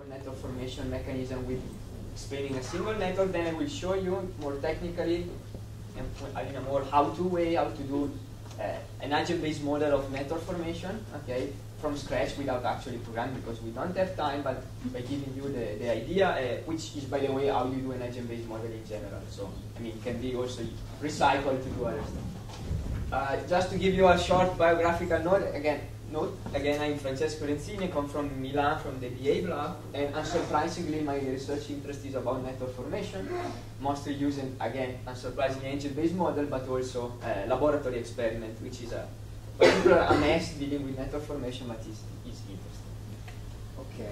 network formation mechanism with explaining a single network. Then I will show you more technically and in a more how-to way how to do an algebra-based model of network formation, okay, from scratch without actually programming, because we don't have time, but by giving you the idea, which is, by the way, how you do an algebra-based model in general. So, I mean, it can be also recycled to do other stuff. Just to give you a short biographical note, again, I'm Francesco Renzini, I come from Milan, from the BA lab, and unsurprisingly, my research interest is about network formation, mostly using, again, unsurprisingly, engine-based model, but also laboratory experiment, which is a particular mess dealing with network formation, but is interesting. Okay.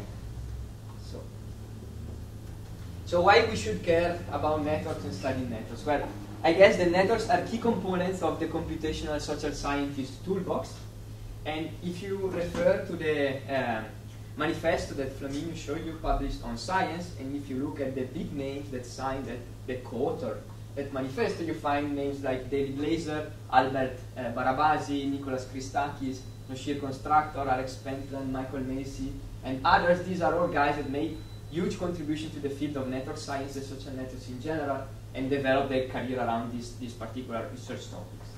So why we should care about networks and study networks? Well, I guess the networks are key components of the computational social scientist toolbox. And if you refer to the manifesto that Flaminio showed you, published on Science, and if you look at the big names that signed the co-author that manifesto, you find names like David Laser, Albert Barabasi, Nicholas Christakis, Noshir Constructor, Alex Pentland, Michael Macy, and others. These are all guys that made huge contribution to the field of network science and social networks in general, and developed their career around these particular research topics.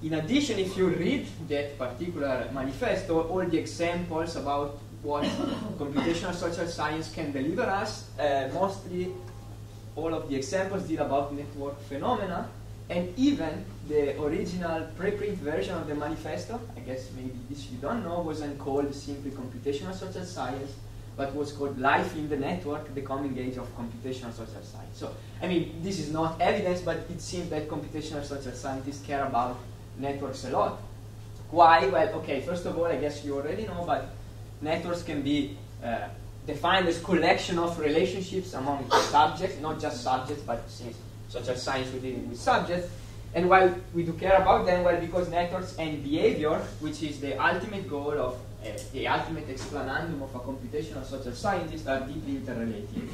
In addition, if you read that particular manifesto, all the examples about what computational social science can deliver us, mostly all of the examples deal about network phenomena, and even the original preprint version of the manifesto, I guess maybe this you don't know, wasn't called simply computational social science, but was called Life in the Network, the Coming Age of Computational Social Science. So, I mean, this is not evidence, but it seems that computational social scientists care about networks a lot. Why? Well, okay, first of all, I guess you already know, but networks can be defined as collection of relationships among subjects, not just subjects, but since social science we're dealing with subjects. And why we do care about them? Well, because networks and behavior, which is the ultimate goal of the ultimate explanandum of a computational social scientist, are deeply interrelated.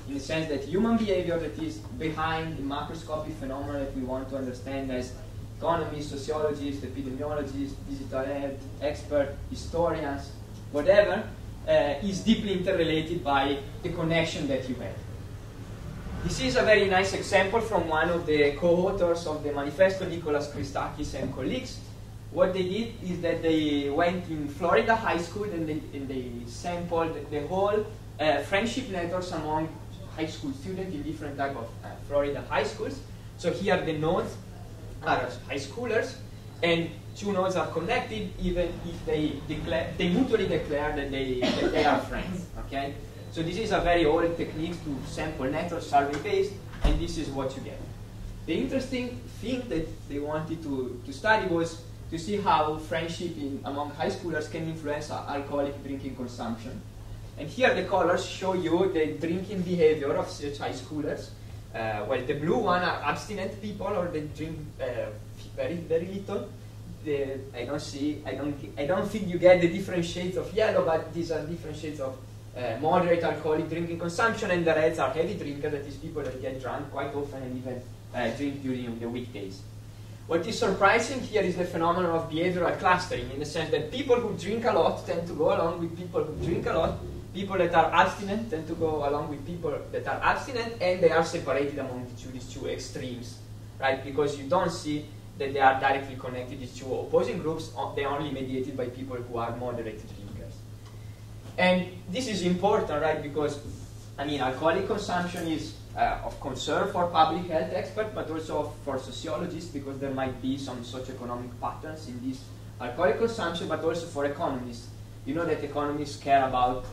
In the sense that human behavior that is behind the macroscopic phenomena that we want to understand as economists, sociologists, epidemiologists, digital health expert, historians, whatever, is deeply interrelated by the connection that you have. This is a very nice example from one of the co-authors of the manifesto, Nicholas Christakis and colleagues. What they did is that they went in Florida high school and they sampled the whole friendship networks among high school students in different type of Florida high schools. So here the nodes are high schoolers, and two nodes are connected even if they mutually declare that they are friends. Okay, so this is a very old technique to sample networks, survey-based, and this is what you get. The interesting thing that they wanted to study was to see how friendship among high schoolers can influence alcoholic drinking consumption. And here the colors show you the drinking behavior of such high schoolers. Well, the blue one are abstinent people, or they drink very, very little. I don't think you get the different shades of yellow, but these are different shades of moderate alcoholic drinking consumption, and the reds are heavy drinkers, that is people that get drunk quite often and even drink during the weekdays. What is surprising here is the phenomenon of behavioral clustering, in the sense that people who drink a lot tend to go along with people who drink a lot. People that are abstinent tend to go along with people that are abstinent, and they are separated among these two extremes, right? Because you don't see that they are directly connected, these two opposing groups. They are only mediated by people who are moderate drinkers. And this is important, right? Because, I mean, alcoholic consumption is of concern for public health experts, but also for sociologists, because there might be some socioeconomic patterns in this alcoholic consumption, but also for economists. You know that economists care about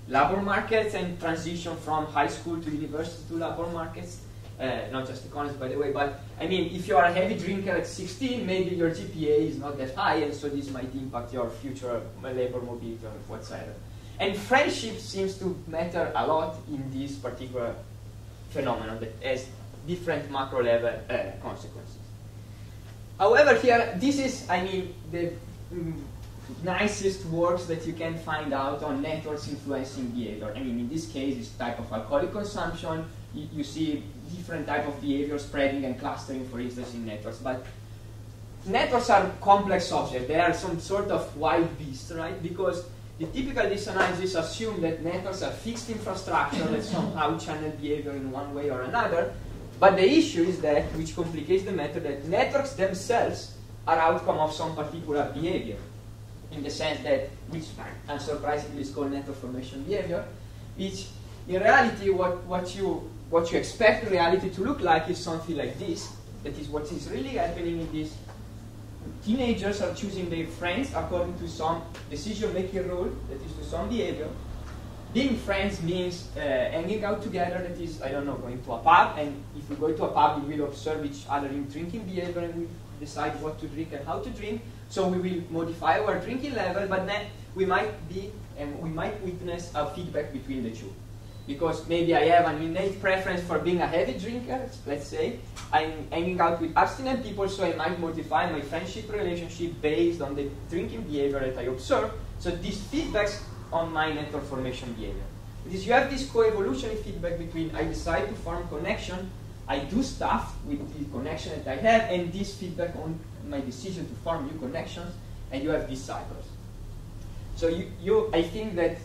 labor markets and transition from high school to university to labor markets. Not just economists, by the way, but I mean, if you are a heavy drinker at 16, maybe your GPA is not that high, and so this might impact your future labor mobility or whatsoever. And friendship seems to matter a lot in this particular phenomenon that has different macro level consequences. However, here, this is, I mean, the nicest works that you can find out on networks influencing behavior. I mean, in this case, it's type of alcoholic consumption. You see different type of behavior spreading and clustering, for instance, in networks. But networks are complex objects. They are some sort of wild beast, right? Because The typical dissonances assume that networks are fixed infrastructure that somehow channel behavior in one way or another. But the issue is that, which complicates the matter, that networks themselves are outcome of some particular behavior, in the sense that, which unsurprisingly is called network formation behavior, which in reality what you expect reality to look like is something like this. That is what is really happening in this. Teenagers are choosing their friends according to some decision-making rule, that is to some behavior. Being friends means hanging out together, that is, I don't know, going to a pub, and if we go to a pub, we will observe each other in drinking behavior, and we decide what to drink and how to drink. So we will modify our drinking level, but then we might witness a feedback between the two. Because maybe I have an innate preference for being a heavy drinker, let's say. I'm hanging out with abstinent people, so I might modify my friendship relationship based on the drinking behavior that I observe. So this feedbacks on my network formation behavior. Because you have this co-evolutionary feedback between I decide to form connection, I do stuff with the connection that I have, and this feedback on my decision to form new connections, and you have these cycles. So I think that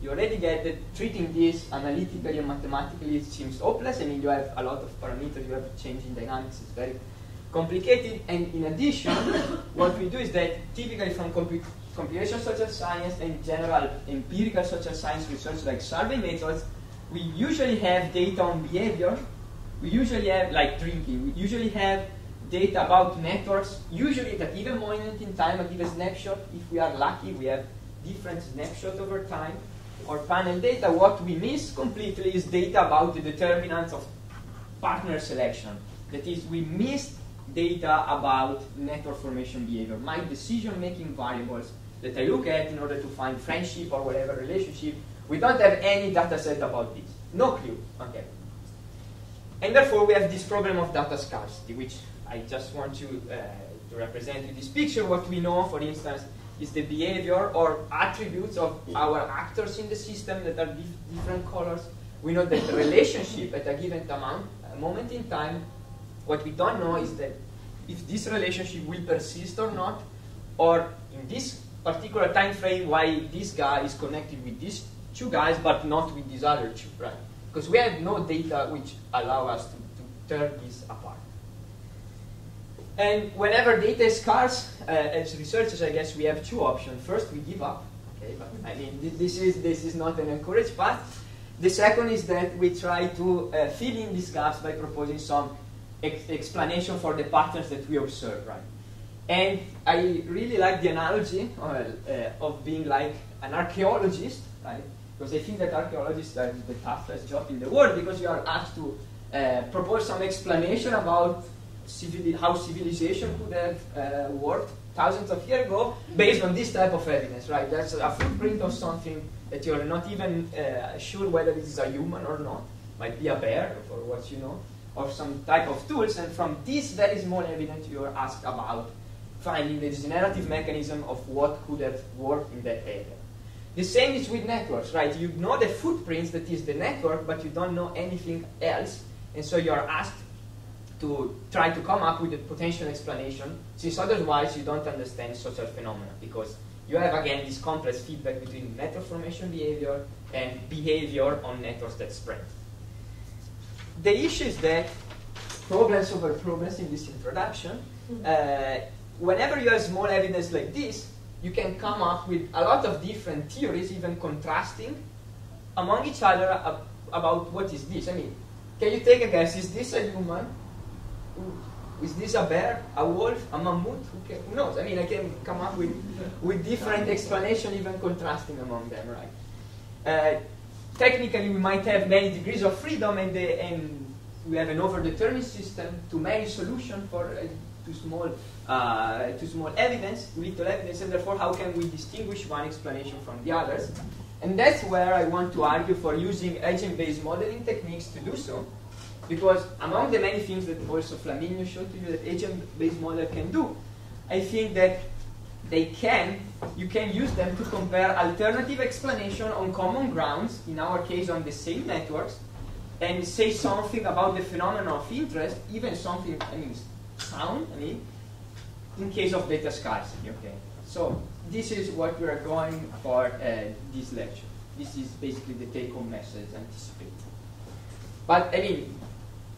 you already get that treating this analytically and mathematically seems hopeless. I mean, you have a lot of parameters, you have a change in dynamics, it's very complicated. And in addition, what we do is that typically from computational social science and general empirical social science research like survey methods, we usually have data on behavior. We usually have, like drinking, we usually have data about networks, usually at a given moment in time, a given snapshot. If we are lucky, we have different snapshots over time. Or panel data, what we miss completely is data about the determinants of partner selection. That is, we miss data about network formation behavior, my decision-making variables that I look at in order to find friendship or whatever relationship. We don't have any data set about this. No clue. Okay. And therefore, we have this problem of data scarcity, which I just want to represent in this picture. What we know, for instance, is the behavior or attributes of our actors in the system that are different colors. We know that the relationship at a given moment in time, what we don't know is that if this relationship will persist or not, or in this particular time frame, why this guy is connected with these two guys but not with these other two, right? Because we have no data which allow us to turn this apart. And whenever data is scarce, as researchers, I guess we have two options. First, we give up. Okay, but I mean, this is not an encouraged path. The second is that we try to fill in these gaps by proposing some explanation for the patterns that we observe, right? And I really like the analogy of being like an archaeologist, right? Because I think that archaeologists are the toughest job in the world, because you are asked to propose some explanation about how civilization could have worked thousands of years ago based on this type of evidence, right? That's a footprint of something that you're not even sure whether it is a human or not. Might be a bear, for what you know, or some type of tools. And from this very small evidence, you are asked about finding the generative mechanism of what could have worked in that area. The same is with networks, right? You know the footprints that is the network, but you don't know anything else. And so you are asked to try to come up with a potential explanation, since otherwise you don't understand social phenomena, because you have, again, this complex feedback between network formation behavior and behavior on networks that spread. The issue is that, problems over problems in this introduction, whenever you have small evidence like this, you can come up with a lot of different theories, even contrasting among each other about what is this. I mean, can you take a guess? Is this a human? Is this a bear, a wolf, a mammoth? Who knows? I mean, I can come up with different explanations, even contrasting among them, right? Technically, we might have many degrees of freedom, and we have an overdetermined system to many solutions for too small evidence, little evidence, and therefore, how can we distinguish one explanation from the others? And that's where I want to argue for using agent-based modeling techniques to do so. Because among the many things that also Flaminio showed to you that agent-based model can do, I think that you can use them to compare alternative explanation on common grounds, in our case on the same networks, and say something about the phenomenon of interest, even something, sound, in case of data scarcity, okay? So this is what we are going for this lecture. This is basically the take-home message anticipated. But I mean,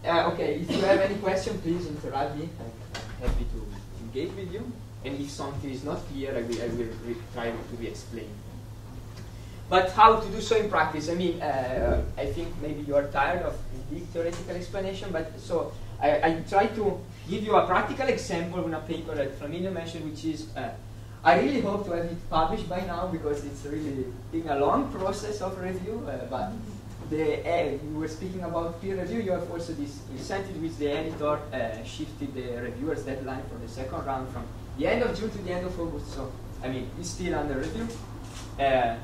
okay, if you have any question, please interrupt me. I'm happy to engage with you. And if something is not clear, I will try to re-explain. But how to do so in practice? I mean, I think maybe you are tired of big theoretical explanation, but so I try to give you a practical example in a paper that Flaminio mentioned, which is, I really hope to have it published by now because it's really been a long process of review, but you were speaking about peer review, you have also this incentive which the editor shifted the reviewer's deadline for the second round from the end of June to the end of August, so I mean, it's still under review.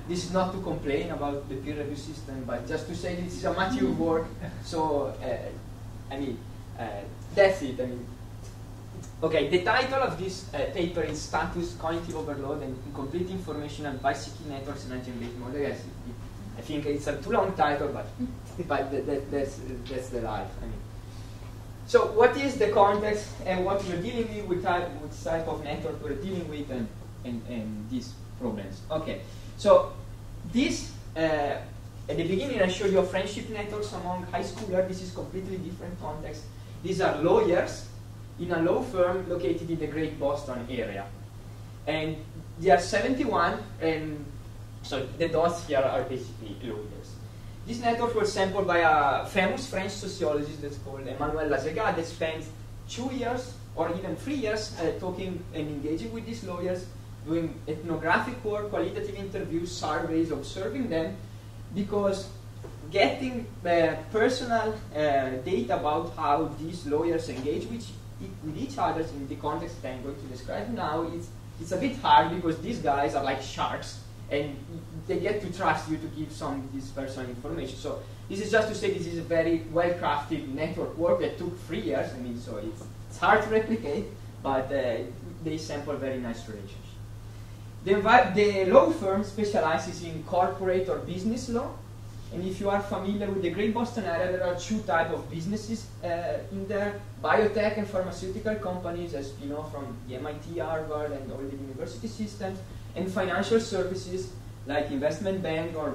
This is not to complain about the peer review system, but just to say this is a mature work. So, I mean, that's it. I mean, okay, the title of this paper is Status, Cognitive Overload, and Incomplete Information and Bicycling Networks in a Generative Model. Yes, I think it's a too long title, but that's the life. I mean, so what is the context and what we're dealing with type of network we're dealing with and these problems? Okay. So this, at the beginning I showed you friendship networks among high schoolers. This is completely different context. These are lawyers in a law firm located in the Great Boston area. And they are 71, and so the dots here are basically lawyers. This network was sampled by a famous French sociologist that's called Emmanuel Lazega that spent 2 years or even 3 years talking and engaging with these lawyers, doing ethnographic work, qualitative interviews, surveys, observing them, because getting personal data about how these lawyers engage with each other in the context that I'm going to describe now, it's a bit hard because these guys are like sharks and they get to trust you to give some of this personal information. So this is just to say this is a very well-crafted network work that took 3 years. I mean, so it's hard to replicate, but they sample very nice relationships. The law firm specializes in corporate or business law, and if you are familiar with the Great Boston area, there are 2 types of businesses in there: biotech and pharmaceutical companies, as you know from the MIT, Harvard, and all the university systems, and financial services like investment bank or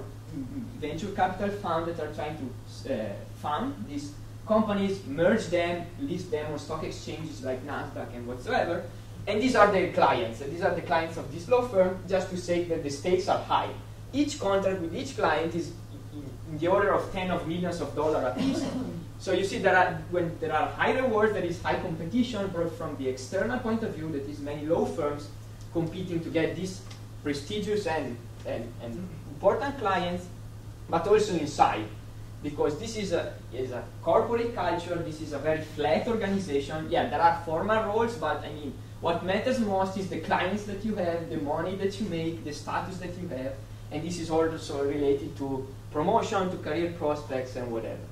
venture capital fund that are trying to fund these companies, merge them, list them on stock exchanges like NASDAQ and whatsoever. And these are the clients. These are the clients of this law firm, just to say that the stakes are high. Each contract with each client is in the order of tens of millions of dollars a piece. So you see that when there are high rewards, there is high competition, but from the external point of view, that is many law firms competing to get these prestigious and important clients, but also inside. Because this is a corporate culture, this is a very flat organization. Yeah, there are formal roles, but I mean, what matters most is the clients that you have, the money that you make, the status that you have, and this is also related to promotion, to career prospects, and whatever.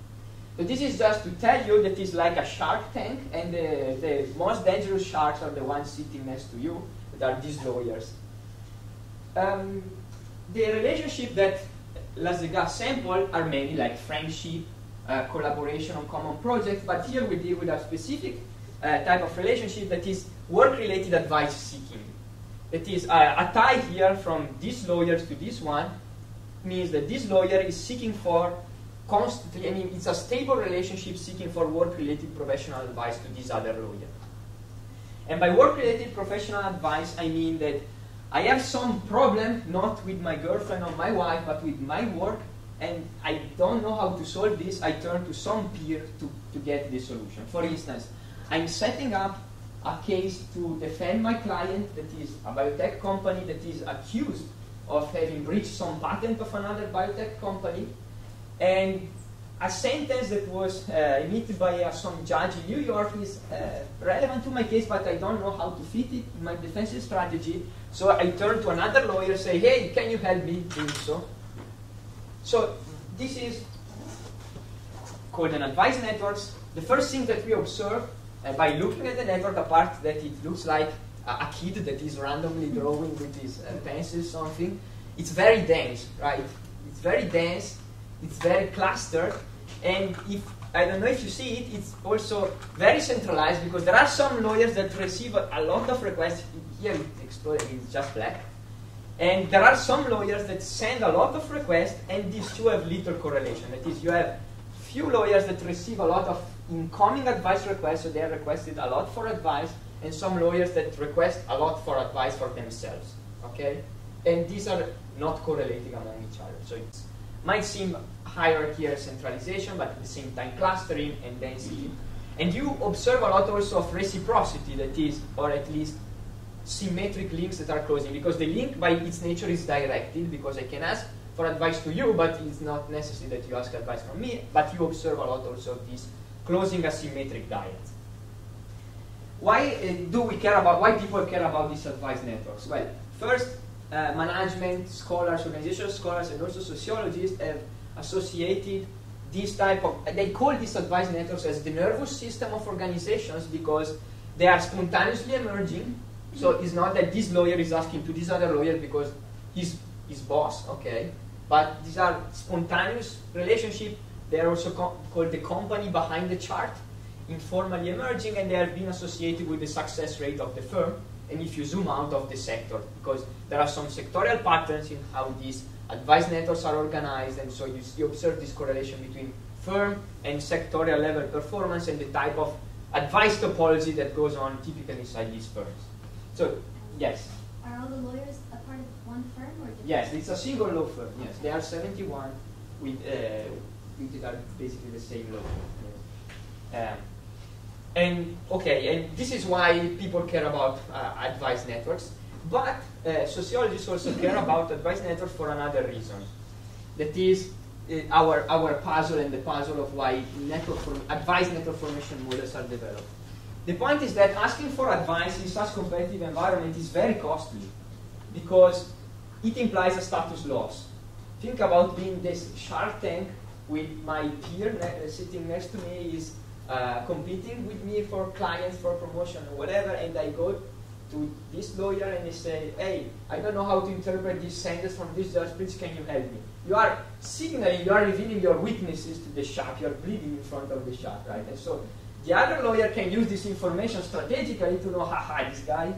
So this is just to tell you that it's like a shark tank, and the most dangerous sharks are the ones sitting next to you, that are these lawyers. The relationship that Lazega sampled are many, like friendship, collaboration on common projects, but here we deal with a specific type of relationship that is work-related advice seeking. That is, a tie here from these lawyers to this one means that this lawyer is seeking for constantly, I mean, it's a stable relationship seeking for work-related professional advice to this other lawyer. And by work-related professional advice, I mean that I have some problem, not with my girlfriend or my wife, but with my work, and I don't know how to solve this. I turn to some peer to get the solution. For instance, I'm setting up a case to defend my client that is a biotech company that is accused of having breached some patent of another biotech company, and a sentence that was emitted by some judge in New York is relevant to my case, but I don't know how to fit it in my defensive strategy. So I turn to another lawyer, say, hey, can you help me do so? So this is called an advice networks. The first thing that we observe by looking at the network, apart that it looks like a kid that is randomly drawing with his pencil something, it's very dense, right? It's very dense, it's very clustered, and if I don't know if you see it, it's also very centralized because there are some lawyers that receive a lot of requests. Here it's just black. And there are some lawyers that send a lot of requests, and these two have little correlation. That is, you have few lawyers that receive a lot of incoming advice requests, so they have requested a lot for advice, and some lawyers that request a lot for advice for themselves. Okay? And these are not correlating among each other. So it might seem hierarchy or centralization, but at the same time clustering and density. And you observe a lot also of reciprocity, that is, or at least symmetric links that are closing, because the link by its nature is directed, because I can ask for advice to you, but it's not necessary that you ask advice from me, but you observe a lot also of these closing asymmetric dyads. Why do we care about, why people care about these advice networks? Well, first, management scholars, organizational scholars, and also sociologists have associated this type of, they call these advice networks as the nervous system of organizations because they are spontaneously emerging. So it's not that this lawyer is asking to this other lawyer because he's his boss, okay? But these are spontaneous relationships. They are also called the company behind the chart, informally emerging, and they have been associated with the success rate of the firm. And if you zoom out of the sector, because there are some sectorial patterns in how these advice networks are organized, and so you observe this correlation between firm and sectorial level performance and the type of advice topology that goes on typically inside these firms. So, yes? Are all the lawyers a part of one firm or different? Yes, it's a single law firm. Yes, there are 71 with that are basically the same law firm. And this is why people care about advice networks. But sociologists also care about advice networks for another reason. That is our puzzle and the puzzle of why advice network formation models are developed. The point is that asking for advice in such competitive environment is very costly because it implies a status loss. Think about being this Shark Tank with my peer sitting next to me is competing with me for clients, for promotion or whatever, and I go to this lawyer and they say, hey, I don't know how to interpret this sentence from this judge, please can you help me? You are signaling, you are revealing your weaknesses to the shark, you are bleeding in front of the shark, right? And so the other lawyer can use this information strategically to know, haha, this guy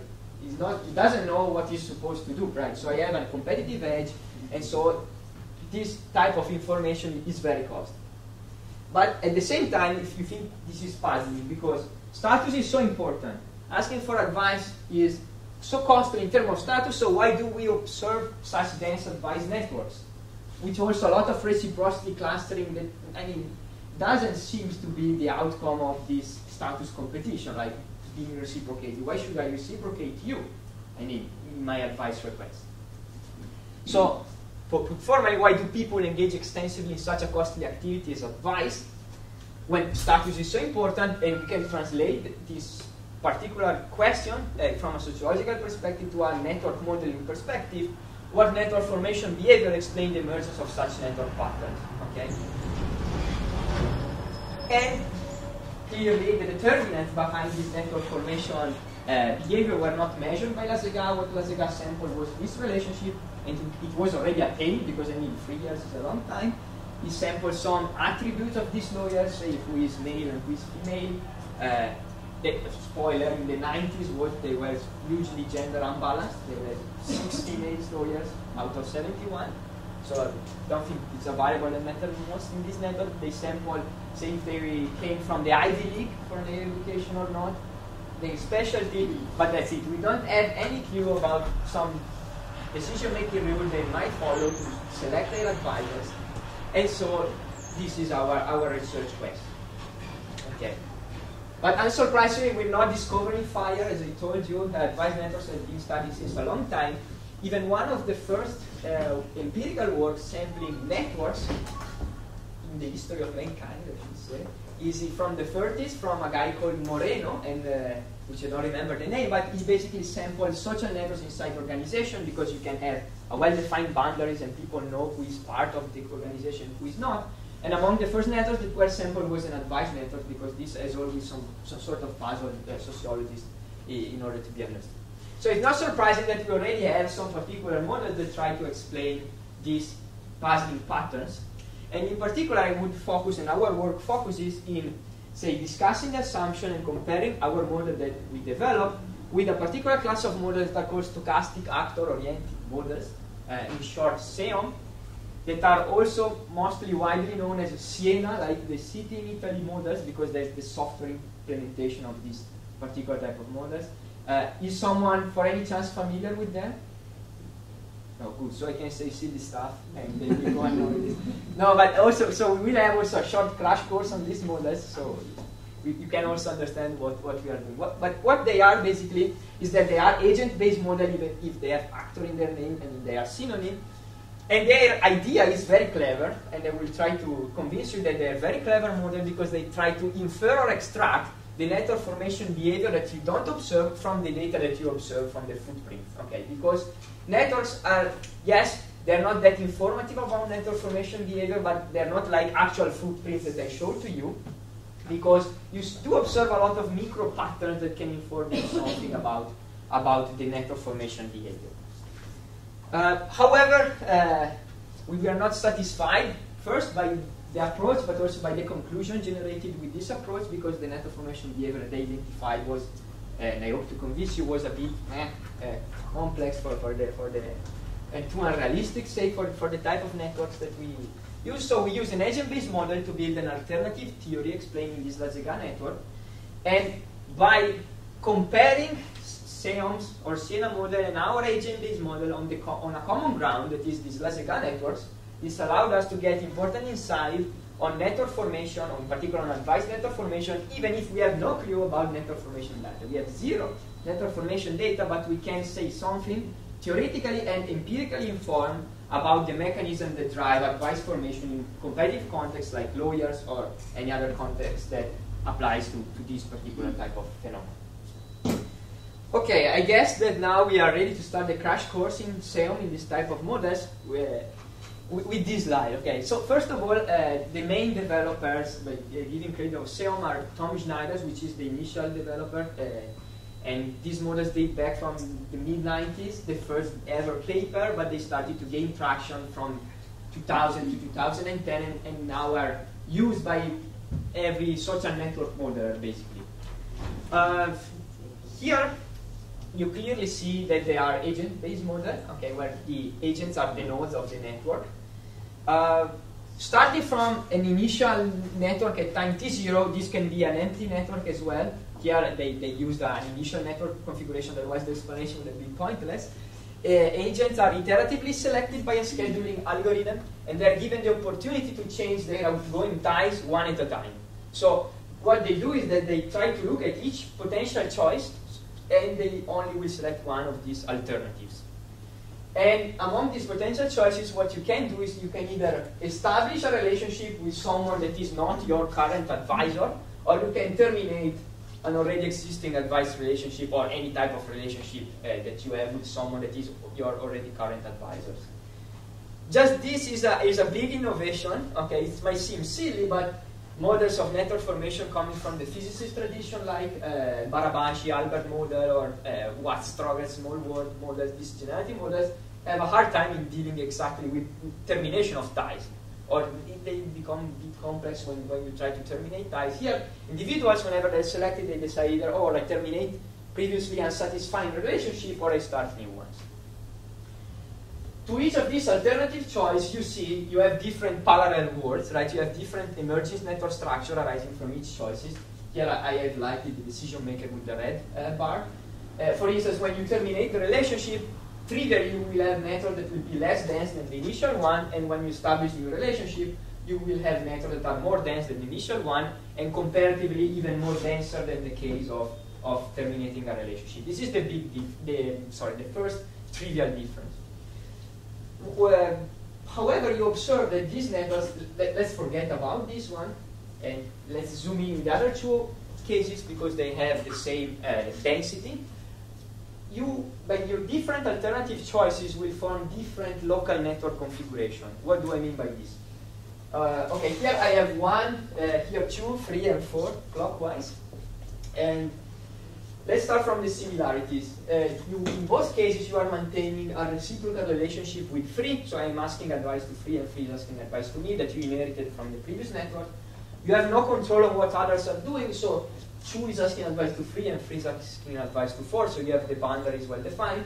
is not, he doesn't know what he's supposed to do, right? So I have a competitive edge, and so this type of information is very costly. But at the same time, if you think this is puzzling, because status is so important, asking for advice is so costly in terms of status, so why do we observe such dense advice networks? Which also a lot of reciprocity clustering that, I mean, doesn't seem to be the outcome of this status competition, like being reciprocated. Why should I reciprocate you? I mean, in my advice request. So, put formally, why do people engage extensively in such a costly activity as advice when status is so important? And we can translate this particular question from a sociological perspective to a network modeling perspective. What network formation behavior explains the emergence of such network patterns? Okay. And clearly, the determinants behind this network formation behavior were not measured by Lazegas. What Lazegas sampled was this relationship, and it was already attained because I mean 3 years is a long time. He sampled some attributes of these lawyers, say who is male and who is female. The spoiler, in the 90s they were hugely gender unbalanced. There were 6 female lawyers out of 71. So I don't think it's a variable that matters most in this network. They sampled, say if they came from the Ivy League for their education or not, their specialty, but that's it. We don't have any clue about some decision-making rule they might follow to select their advisors. And so this is our research quest. Okay. But unsurprisingly, we're not discovering fire. As I told you, advice networks have been studied since a long time. Even one of the first empirical works sampling networks in the history of mankind, I should say, is from the 30s from a guy called Moreno, and which I don't remember the name, but he basically sampled social networks inside organization because you can have a well-defined boundaries and people know who is part of the organization, who is not. And among the first networks that were sampled was an advice network because this has always some sort of puzzle sociologists in order to be understood. So it's not surprising that we already have some particular models that try to explain these puzzling patterns. And in particular, I would focus, and our work focuses in, say, discussing the assumption and comparing our model that we develop with a particular class of models that are called stochastic actor-oriented models, in short, SEOM, that are also mostly widely known as Siena, like the city in Italy models, because there's the software implementation of this particular type of models. Is someone, for any chance, familiar with them? No, good. So I can say silly stuff, and then we go on with this. No, but also, so we will have also a short crash course on these models, so you can also understand what we are doing. But what they are basically is that they are agent-based models, even if they have actor in their name and they are synonym. And their idea is very clever, and I will try to convince you that they are very clever models because they try to infer or extract the network formation behavior that you don't observe from the data that you observe from the footprint. Okay, because networks are, yes, they're not that informative about network formation behavior, but they're not like actual footprints that I show to you, because you do observe a lot of micro patterns that can inform you something about the network formation behavior. However, we were not satisfied first by the approach, but also by the conclusion generated with this approach, because the network formation behavior that they identified was, and I hope to convince you, was a bit complex for the and too unrealistic, say, for the type of networks that we use. So we use an agent-based model to build an alternative theory explaining this Lazega network, and by comparing SEOMs or Siena model and our agent-based model on a common ground, that is these Lazega networks, this allowed us to get important insight on network formation, in particular on advice network formation, even if we have no clue about network formation data. We have zero network formation data, but we can say something theoretically and empirically informed about the mechanism that drive advice formation in competitive contexts like lawyers or any other context that applies to this particular type of phenomenon. Okay, I guess that now we are ready to start the crash course in SEOM in this type of models with this slide. Okay, so first of all, the main developers, by giving credit of SEOM, are Tom Schneider's, which is the initial developer, and these models date back from the mid-90s, the first ever paper, but they started to gain traction from 2000 to 2010, and now are used by every social network modeler, basically. Here, you clearly see that they are agent-based models, okay, where the agents are the nodes of the network. Starting from an initial network at time t0, this can be an empty network as well. Here they used an initial network configuration, otherwise the explanation would have been pointless. Agents are iteratively selected by a scheduling algorithm, and they're given the opportunity to change their outgoing ties one at a time. So what they do is that they try to look at each potential choice, and they only will select one of these alternatives. And among these potential choices, what you can do is you can either establish a relationship with someone that is not your current advisor, or you can terminate an already existing advice relationship or any type of relationship that you have with someone that is your already current advisors. Just this is a big innovation. Okay, it might seem silly, but models of network formation coming from the physicist tradition, like Barabanchi, Albert model, or Watt-Stroger small world models, these generative models, have a hard time in dealing exactly with termination of ties. Or they become a bit complex when you try to terminate ties. Here, individuals, whenever they're selected, they decide either, oh, I terminate previously unsatisfying relationship, or I start new ones. To each of these alternative choices, you see you have different parallel words, right? You have different emergent network structure arising from each choices. Here I have lighted the decision maker with the red bar. For instance, when you terminate the relationship, trivially you will have network that will be less dense than the initial one, and when you establish new relationship, you will have networks that are more dense than the initial one, and comparatively even more denser than the case of terminating a relationship. This is the first trivial difference. However, you observe that these networks, let's forget about this one, and let's zoom in the other two cases because they have the same density. By your different alternative choices will form different local network configuration. What do I mean by this? Okay, here I have 1, here 2, 3, and 4 clockwise. And let's start from the similarities. In both cases, you are maintaining a reciprocal relationship with free. So I'm asking advice to free, and free is asking advice to me that you inherited from the previous network. You have no control of what others are doing. So 2 is asking advice to free, and free is asking advice to 4. So you have the boundaries well defined.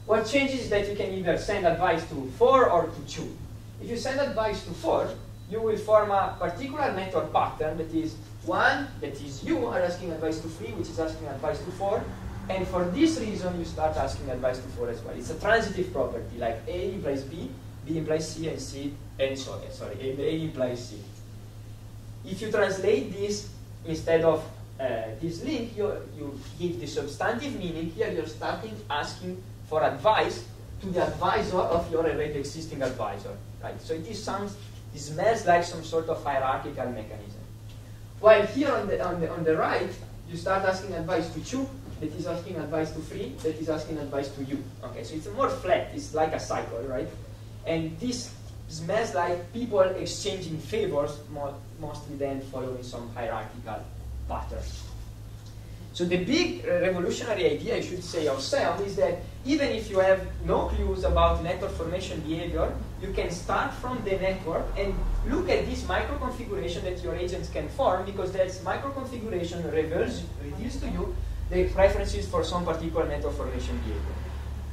What changes is that you can either send advice to 4 or to 2. If you send advice to 4, you will form a particular network pattern that is 1, that is you are asking advice to 3, which is asking advice to 4. And for this reason, you start asking advice to 4 as well. It's a transitive property, like A implies B, B implies C, and C, and sorry, A implies C. If you translate this instead of this link, you give the substantive meaning. Here you're starting asking for advice to the advisor of your already existing advisor, right? So it smells like some sort of hierarchical mechanism. While here on the right, you start asking advice to 2, that is asking advice to 3, that is asking advice to you. Okay, so it's more flat. It's like a cycle, right? And this smells like people exchanging favors mostly than following some hierarchical pattern. So the big revolutionary idea, I should say, of SEOM is that even if you have no clues about network formation behavior, you can start from the network and look at this micro-configuration that your agents can form, because that micro-configuration reveals to you the preferences for some particular network formation behavior.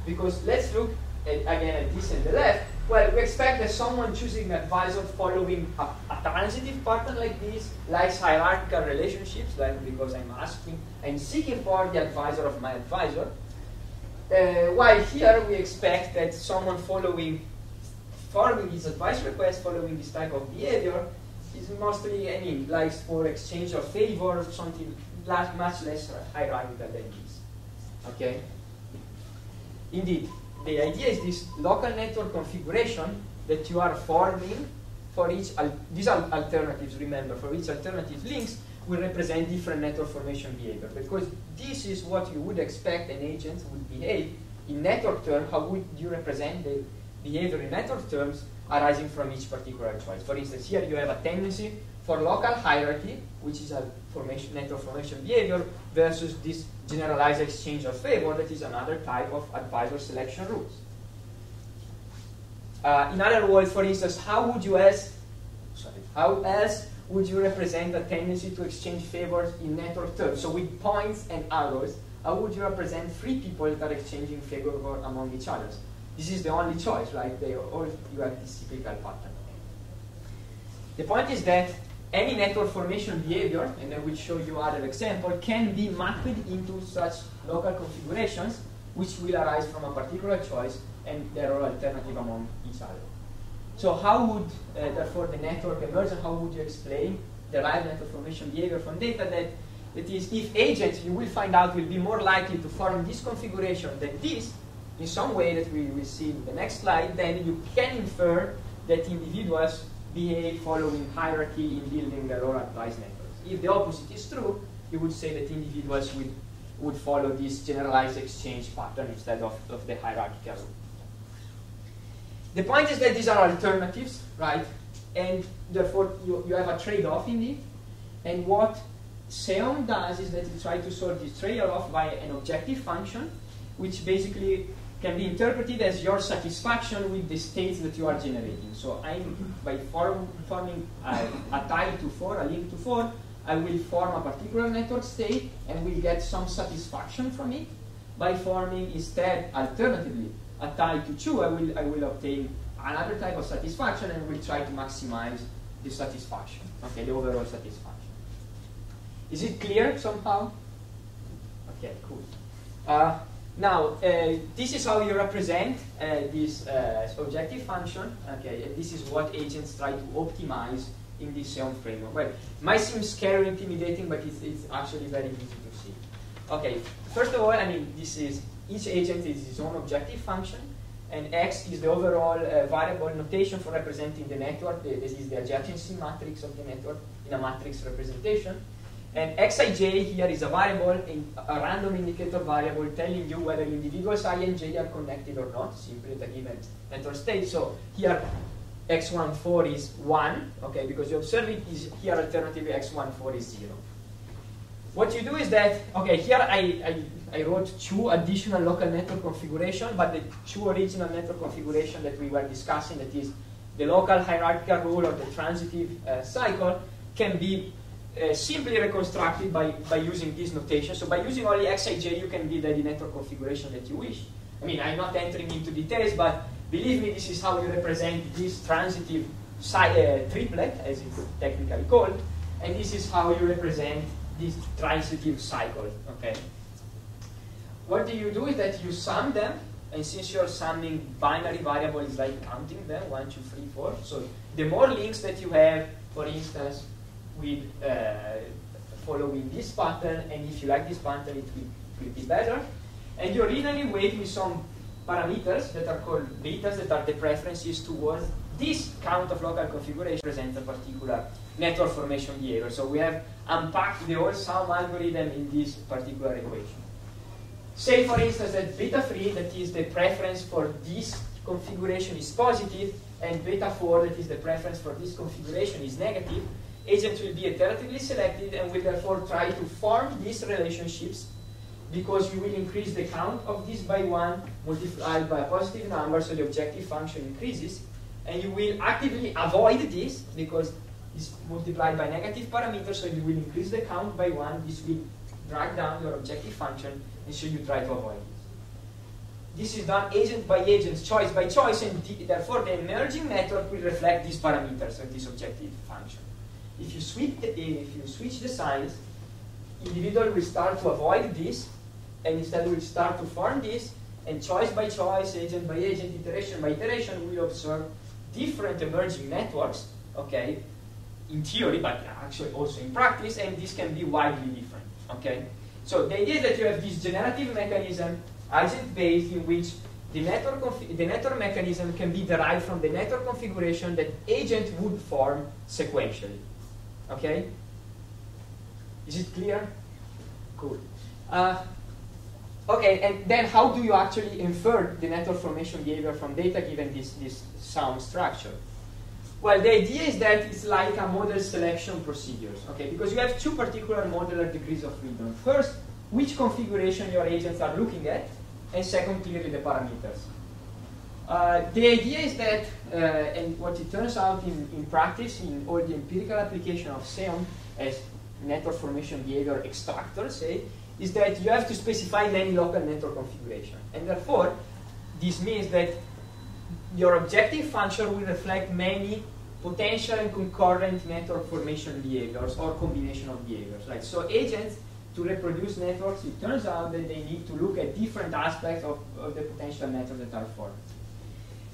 Because let's look again at this on the left. Well, we expect that someone choosing an advisor following a transitive pattern like this likes hierarchical relationships, like because I'm seeking for the advisor of my advisor. While here we expect that someone forming his advice request following this type of behavior is mostly, likes for exchange of favor, something much less hierarchical than this. Okay? Indeed. The idea is this local network configuration that you are forming for each, these are alternatives, remember, for each alternative links will represent different network formation behavior, because this is what you would expect an agent would behave in network terms. How would you represent the behavior in network terms arising from each particular choice? For instance, here you have a tendency for local hierarchy, which is a network formation behavior, versus this generalized exchange of favor, that is another type of advisor selection rules. In other words, for instance, how else would you represent a tendency to exchange favors in network terms? So with points and arrows, how would you represent 3 people that are exchanging favor among each other? This is the only choice, right? You have this cyclical pattern. The point is that any network formation behavior, and I will show you other example, can be mapped into such local configurations which will arise from a particular choice, and there are alternative among each other. So how would, therefore, the network emerge, and how would you explain derived network formation behavior from data that is, if agents, you will find out, will be more likely to form this configuration than this, in some way that we will see in the next slide, then you can infer that individuals behave following hierarchy in building their own advice networks. If the opposite is true, you would say that individuals would follow this generalized exchange pattern instead of the hierarchical rule. The point is that these are alternatives, right? And therefore, you have a trade-off in it. And what SEOM does is that it tries to solve this trade-off by an objective function, which basically can be interpreted as your satisfaction with the states that you are generating. So by forming a tile to 4, a link to 4, I will form a particular network state and will get some satisfaction from it. By forming instead, alternatively, a tile to 2, I will obtain another type of satisfaction and will try to maximize the satisfaction, okay, the overall satisfaction. Is it clear somehow? Okay, cool. Now, this is how you represent this objective function. Okay, and this is what agents try to optimize in this SEOM framework. Well, it might seem scary, intimidating, but it's actually very easy to see. Okay, first of all, each agent is its own objective function, and X is the overall variable notation for representing the network. This is the adjacency matrix of the network in a matrix representation. And Xij here is a variable, a random indicator variable telling you whether individuals I and j are connected or not, simply at a given network state. So here x14 is 1, okay, because you observe it is here alternatively x14 is 0. what you do is that, okay, here I wrote 2 additional local network configuration, but the 2 original network configuration that we were discussing, that is the local hierarchical rule or the transitive cycle, can be simply reconstructed by using this notation. So by using only xij, you can build any network configuration that you wish. I mean, I'm not entering into details, but believe me, this is how you represent this transitive triplet, as it's technically called, and this is how you represent this transitive cycle. Okay. What do you do is that you sum them, and since you're summing binary variables, it's like counting them 1, 2, 3, 4. So the more links that you have, for instance, with following this pattern, and if you like this pattern, it will be better. And you originally wait with some parameters that are called betas, that are the preferences towards this count of local configuration presents a particular network formation behavior. So we have unpacked the whole sum algorithm in this particular equation. Say, for instance, that beta 3, that is the preference for this configuration, is positive, and beta 4, that is the preference for this configuration, is negative. Agents will be iteratively selected and will therefore try to form these relationships, because you will increase the count of this by 1 multiplied by a positive number, so the objective function increases. And you will actively avoid this, because it's multiplied by negative parameters, so you will increase the count by 1. This will drag down your objective function, and so you try to avoid it. This is done agent by agent, choice by choice, and therefore the emerging network will reflect these parameters of this objective function. If you switch the signs, individual will start to avoid this, and instead will start to form this, and choice by choice, agent by agent, iteration by iteration, we will observe different emerging networks, okay, in theory, but actually also in practice, and this can be widely different, okay? So the idea is that you have this generative mechanism, agent-based, in which the network mechanism can be derived from the network configuration that agent would form sequentially, okay? Is it clear? Cool. Okay, and then how do you actually infer the network formation behavior from data given this sum structure? Well, the idea is that it's like a model selection procedure, okay? Because you have 2 particular modular degrees of freedom. First, which configuration your agents are looking at, and second, clearly the parameters. The idea is that, and what it turns out in practice, in all the empirical application of SEOM as network formation behavior extractor, say, is that you have to specify many local network configuration. And therefore, this means that your objective function will reflect many potential and concurrent network formation behaviors or combination of behaviors. Right? So agents, to reproduce networks, it turns out that they need to look at different aspects of the potential networks that are formed.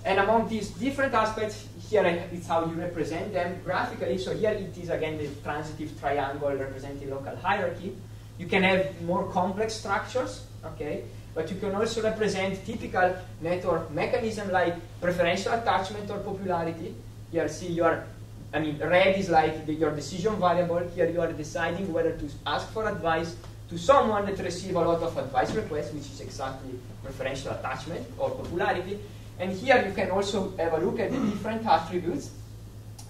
And among these different aspects, here it's how you represent them graphically. So here it is again the transitive triangle representing local hierarchy. You can have more complex structures, okay? But you can also represent typical network mechanism like preferential attachment or popularity. Here, see, red is like your decision variable. Here you are deciding whether to ask for advice to someone that receives a lot of advice requests, which is exactly preferential attachment or popularity. And here you can also have a look at the different attributes.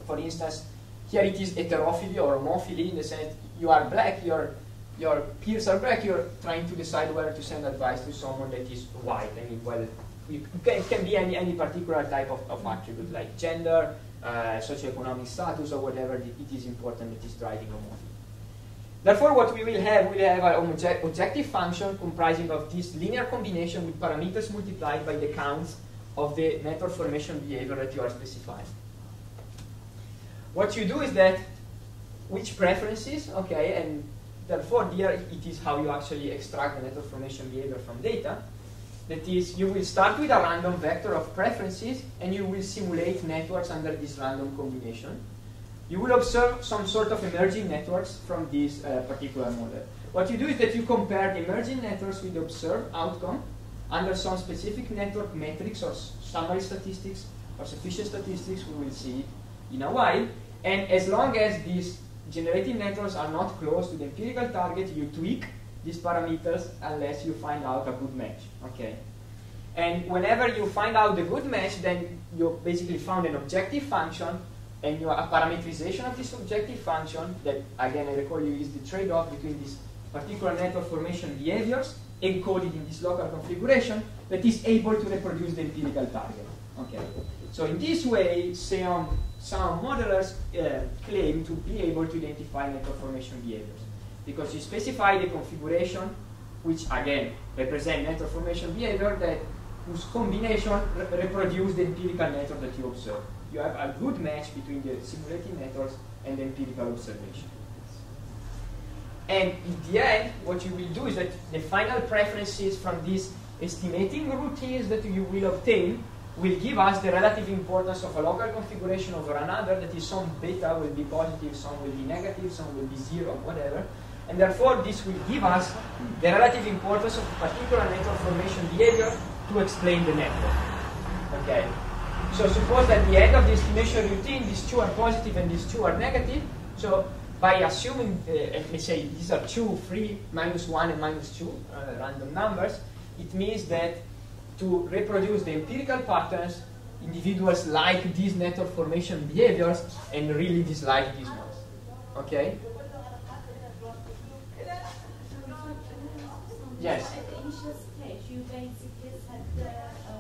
For instance, here it is heterophily or homophily, in the sense you are black, your peers are black, you're trying to decide whether to send advice to someone that is white. I mean, well, it can be any particular type of attribute, like gender, socioeconomic status, or whatever it is important that is driving homophily. Therefore, what we will have an objective function comprising of this linear combination with parameters multiplied by the counts of the network formation behavior that you are specifying. What you do is that which preferences, okay, and therefore here it is how you actually extract the network formation behavior from data. That is, you will start with a random vector of preferences and you will simulate networks under this random combination. You will observe some sort of emerging networks from this particular model. What you do is that you compare the emerging networks with the observed outcome under some specific network metrics or summary statistics or sufficient statistics. We will see in a while. And as long as these generated networks are not close to the empirical target, you tweak these parameters unless you find out a good match. Okay. And whenever you find out the good match, then you basically found an objective function, and a parameterization of this objective function that, again, I recall you, is the trade-off between this particular network formation behaviors encoded in this local configuration that is able to reproduce the empirical target. Okay. So in this way, some modelers claim to be able to identify network formation behaviors because you specify the configuration, which again represent network formation behavior that whose combination reproduce the empirical network that you observe. You have a good match between the simulated networks and the empirical observation. And in the end, what you will do is that the final preferences from these estimating routines that you will obtain will give us the relative importance of a local configuration over another, that is some beta will be positive, some will be negative, some will be zero, whatever. And therefore, this will give us the relative importance of a particular network formation behavior to explain the network. Okay. So suppose that at the end of the estimation routine, these two are positive and these two are negative. So by assuming, let's say these are 2, 3, -1 and -2 random numbers, it means that to reproduce the empirical patterns, individuals like these network formation behaviors and really dislike these ones. Okay? Yes. At the initial stage, you basically set the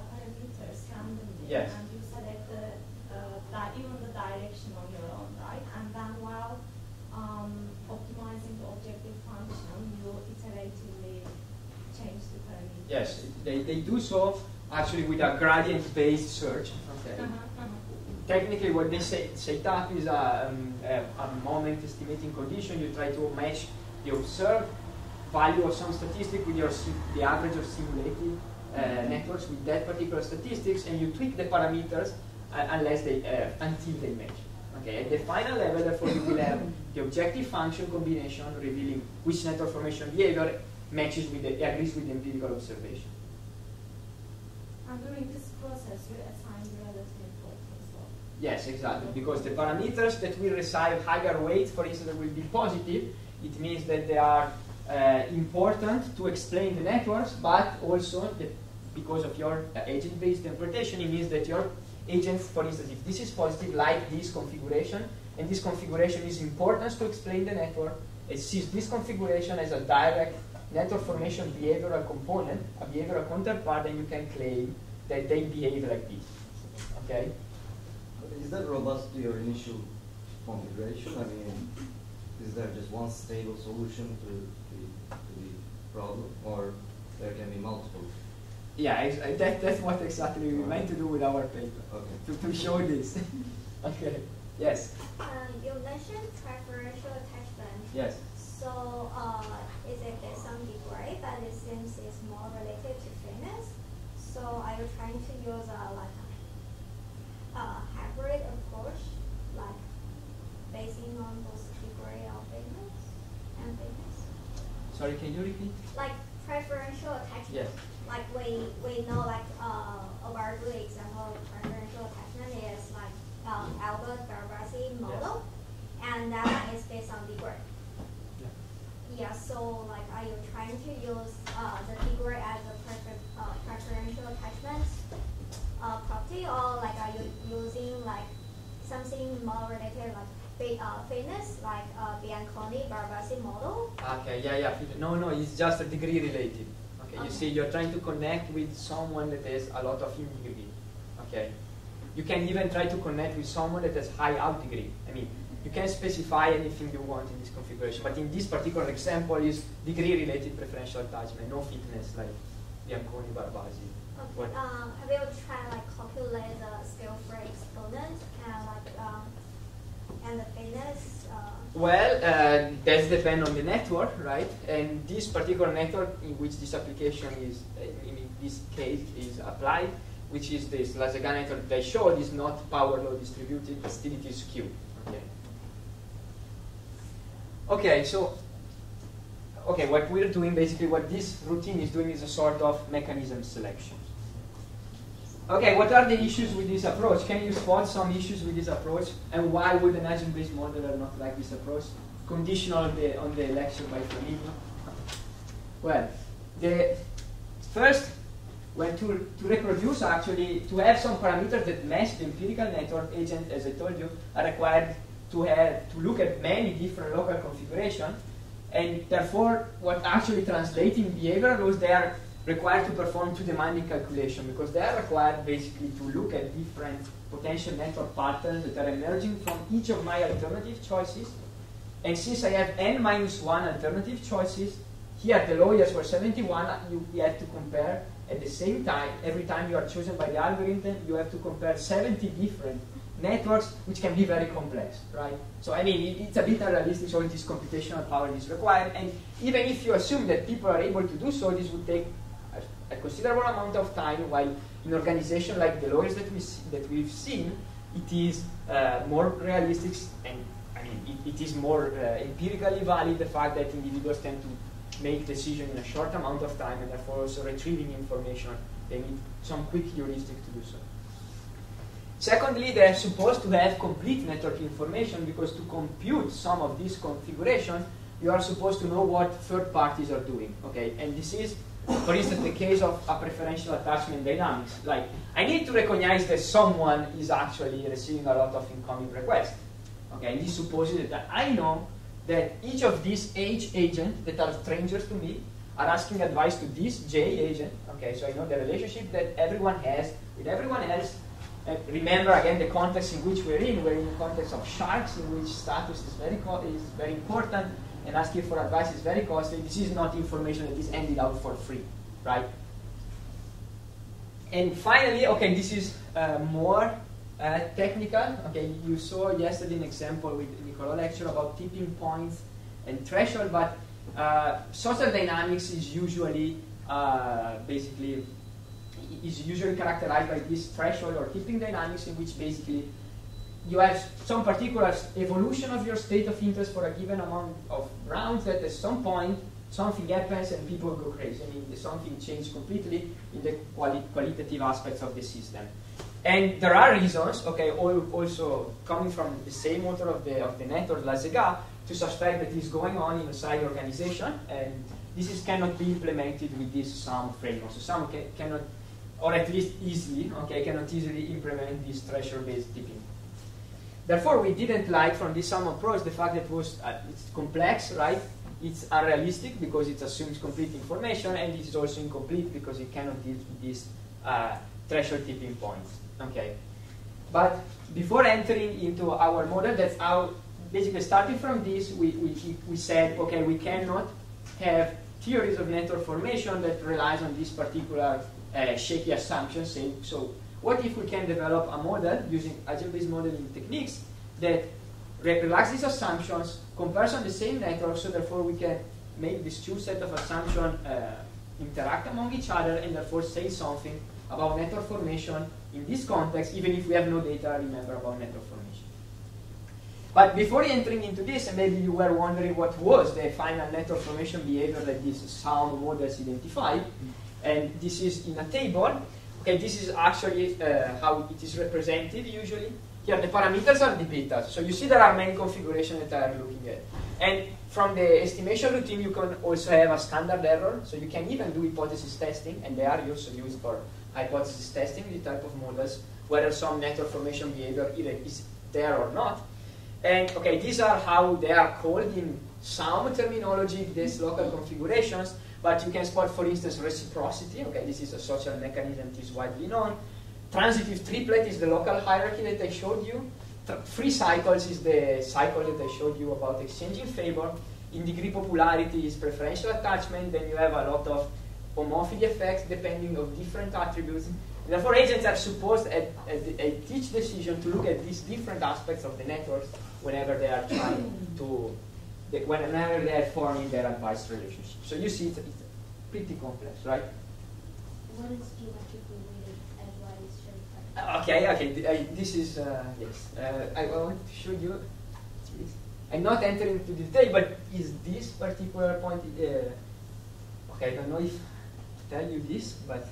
parameters randomly, yes. And you select even the direction on your own, right? And then while optimizing the objective function, you iteratively change the parameters. Yes, they do so actually with a gradient-based search. Okay. Technically, what they set up is a moment estimating condition. You try to match the observed value of some statistic with the average of simulated networks with that particular statistics, and you tweak the parameters until they match. Okay. At the final level, therefore, you will have the objective function combination revealing which network formation behavior agrees with the empirical observation. And during this process, you assign the relative importance. Yes, exactly. Because the parameters that will receive higher weight, for instance, will be positive. It means that they are important to explain the networks, but also because of your agent-based interpretation, it means that your agents, for instance, if this is positive, like this configuration, and this configuration is important to explain the network, it sees this configuration as a direct network formation behavioral component, a behavioral counterpart, and you can claim that they behave like this. Okay? Is that robust to your initial configuration? I mean, is there just one stable solution to the problem, or there can be multiple? Yeah, that's what exactly we meant to do with our paper. Okay. To show this. Okay. Yes. You mentioned preferential attachment. Yes. So is it based on degree, but it seems it's more related to fairness. So are you trying to use a hybrid approach, like basing on both degree of fairness and fairness? Sorry, can you repeat? Like preferential attachment. Yes. Like we know like a very good example of preferential attachment is like Albert-Barbasi model, and that is based on degree. Yeah, so like are you trying to use the degree as a preferential attachment property, or like are you using like something more related like fairness, like Bianconi-Barbasi model? Okay, yeah. No, it's just a degree related. Okay, you see, you're trying to connect with someone that has a lot of in degree. Okay, you can even try to connect with someone that has high out degree. I mean, you can specify anything you want in this configuration, but in this particular example is degree-related preferential attachment, no fitness like Bianconi-Barbasi. Okay. Have you tried like calculate the scale for exponent and like and the fairness? Well, that depends on the network, right? And this particular network in which this application is, in this case, is applied, which is this Lazegan network that I showed, is not power law distributed, but still it is skewed. Okay, so what we're doing, basically what this routine is doing is a sort of mechanism selection. Okay, what are the issues with this approach? Can you spot some issues with this approach? And why would an agent-based modeler not like this approach? Conditional on the lecture by Flamingo. Well, first, to reproduce actually, to have some parameters that match the empirical network, agent, as I told you, are required to look at many different local configurations And therefore, what actually translating behavioral laws, they are required to perform too demanding calculation, because they are required basically to look at different potential network patterns that are emerging from each of my alternative choices. And since I have n minus 1 alternative choices, here the lawyers were 71, you have to compare at the same time, every time you are chosen by the algorithm, you have to compare 70 different networks, which can be very complex, right? So I mean, it's a bit unrealistic, so this computational power is required, and even if you assume that people are able to do so, this would take a considerable amount of time, while in organizations like the lawyers that we've seen, it is more realistic, and I mean, it is more empirically valid, the fact that individuals tend to make decisions in a short amount of time, and therefore also retrieving information, they need some quick heuristic to do so. Secondly, they're supposed to have complete network information, because to compute some of these configurations, you are supposed to know what third parties are doing, okay? And this is, for instance, the case of a preferential attachment dynamics. Like, I need to recognize that someone is actually receiving a lot of incoming requests, okay? And this supposes that I know that each of these H agents that are strangers to me are asking advice to this J agent, okay? So I know the relationship that everyone has with everyone else. Remember again the context in which we're in. We're in the context of sharks, in which status is very important, and asking for advice is very costly. This is not information that is handed out for free, right? And finally, okay, this is more technical. Okay, you saw yesterday an example with Nicola lecture about tipping points and threshold, but social dynamics is usually characterized by this threshold or tipping dynamics, in which basically you have some particular evolution of your state of interest for a given amount of rounds, that at some point something happens and people go crazy. I mean, something changes completely in the qualitative aspects of the system. And there are reasons, okay, also coming from the same author of the network, Lazega, to suspect that is going on inside the organization, and this cannot be implemented with this SAM framework. So SAM cannot, or at least easily, okay, cannot easily implement this threshold-based tipping. Therefore, we didn't like from this SAM approach the fact that it's complex, right? It's unrealistic because it assumes complete information, and it is also incomplete because it cannot deal with these threshold tipping points. Okay, but before entering into our model, that's how basically starting from this, we said, okay, we cannot have theories of network formation that relies on this particular shaky assumptions. So what if we can develop a model using algebraic modeling techniques that relax these assumptions, compares on the same network, so therefore we can make these two sets of assumptions interact among each other, and therefore say something about network formation in this context, even if we have no data, remember, about network formation. But before entering into this, and maybe you were wondering what was the final network formation behavior that these sound models identified, and this is in a table. Okay, this is actually how it is represented usually. Here the parameters are the betas. So you see there are many configurations that I am looking at. And from the estimation routine, you can also have a standard error. So you can even do hypothesis testing, and they are also used for hypothesis testing, the type of models, whether some network formation behavior either is there or not. And okay, these are how they are called in some terminology, these local configurations. But you can spot, for instance, reciprocity. Okay, this is a social mechanism that is widely known. Transitive triplet is the local hierarchy that I showed you. Free cycles is the cycle that I showed you about exchanging favor. In degree popularity is preferential attachment. Then you have a lot of homophily effects depending on different attributes. And therefore, agents are supposed at each decision to look at these different aspects of the networks whenever they are trying to, whenever they are forming their advice relationship. So you see, it's pretty complex, right? What is geometrically weighted advice? Okay, this is, yes. I want to show you. I'm not entering into detail, but is this particular point, okay, I don't know if to tell you this, but,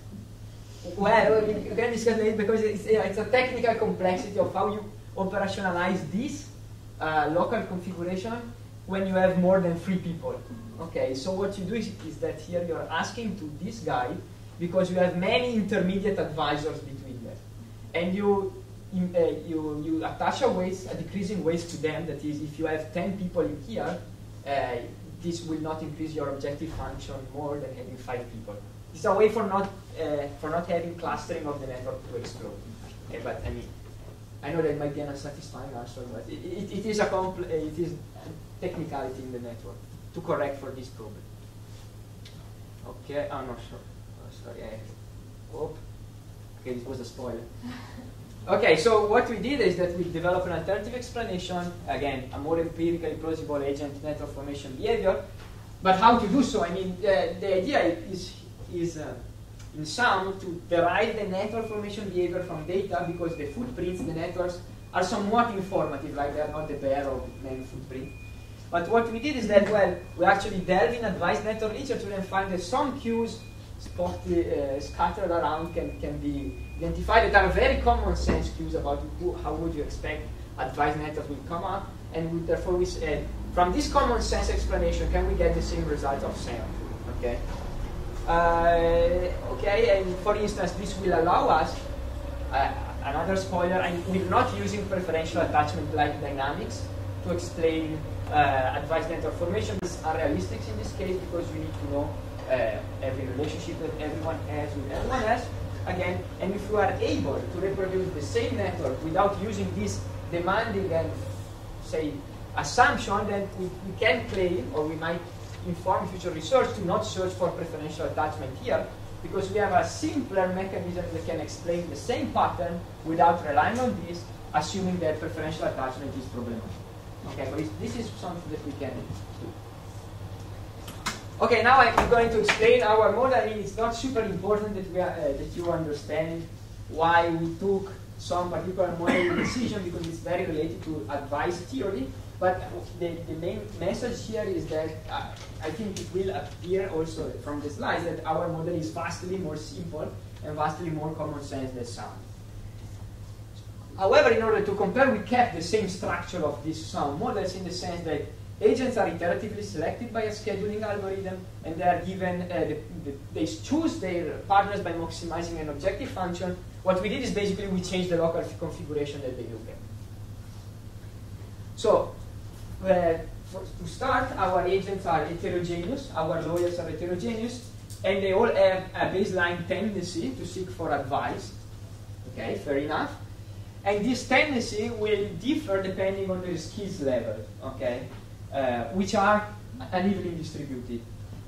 well, you can discuss it because it's a technical complexity of how you operationalize this local configuration when you have more than 3 people. Okay, so what you do is that here you're asking to this guy, because you have many intermediate advisors between them, and you attach a decreasing weight to them. That is, if you have 10 people in here, this will not increase your objective function more than having 5 people. It's a way for not having clustering of the network to explode. Okay, but I mean, I know that might be an unsatisfying answer, but it is a technicality in the network to correct for this problem. Okay, I'm not sure. Oh, sorry, okay, this was a spoiler. Okay, so what we did is that we developed an alternative explanation, again, a more empirically plausible agent network formation behavior. But how to do so? I mean, the idea is in sum, to derive the network formation behavior from data, because the footprints, the networks, are somewhat informative, like they are not the bare or main footprint. But what we did is that, well, we actually delve in advanced network literature and find that some queues scattered around can be identified that are very common sense queues about how would you expect advanced network will come up, and therefore we said, from this common sense explanation, can we get the same result of SAM? Okay. Okay, and for instance, this will allow us, another spoiler, we're not using preferential attachment-like dynamics to explain advanced network formation. These are realistic in this case because we need to know every relationship that everyone has with everyone else. Again, and if we are able to reproduce the same network without using this demanding and, say, assumption, then we can claim, or we might inform future research to not search for preferential attachment here, because we have a simpler mechanism that can explain the same pattern without relying on this, assuming that preferential attachment is problematic. Okay, but this is something that we can do. Okay, now I'm going to explain our model. I mean, it's not super important that that you understand why we took some particular model decision, because it's very related to advice theory. But the main message here is that I think it will appear also from the slides that our model is vastly more simple and vastly more common sense than some. However, in order to compare, we kept the same structure of these sound models in the sense that agents are iteratively selected by a scheduling algorithm, and they are given, they choose their partners by maximizing an objective function. What we did is basically we changed the local configuration that they look at. So, to start, our agents are heterogeneous, our lawyers are heterogeneous, and they all have a baseline tendency to seek for advice. Okay, fair enough. And this tendency will differ depending on their skills level, okay, which are unevenly distributed.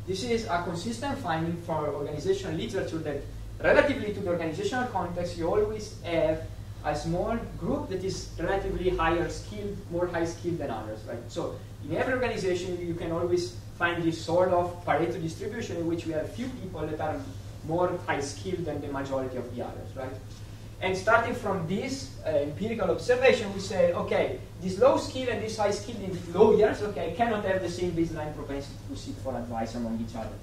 This is a consistent finding for organizational literature that relatively to the organizational context, you always have a small group that is relatively higher skilled, more high skilled than others, right? So in every organization, you can always find this sort of Pareto distribution in which we have a few people that are more high skilled than the majority of the others, right? And starting from this empirical observation, we say, okay, this low skill and this high skilled lawyers, okay, cannot have the same baseline propensity to seek for advice among each other.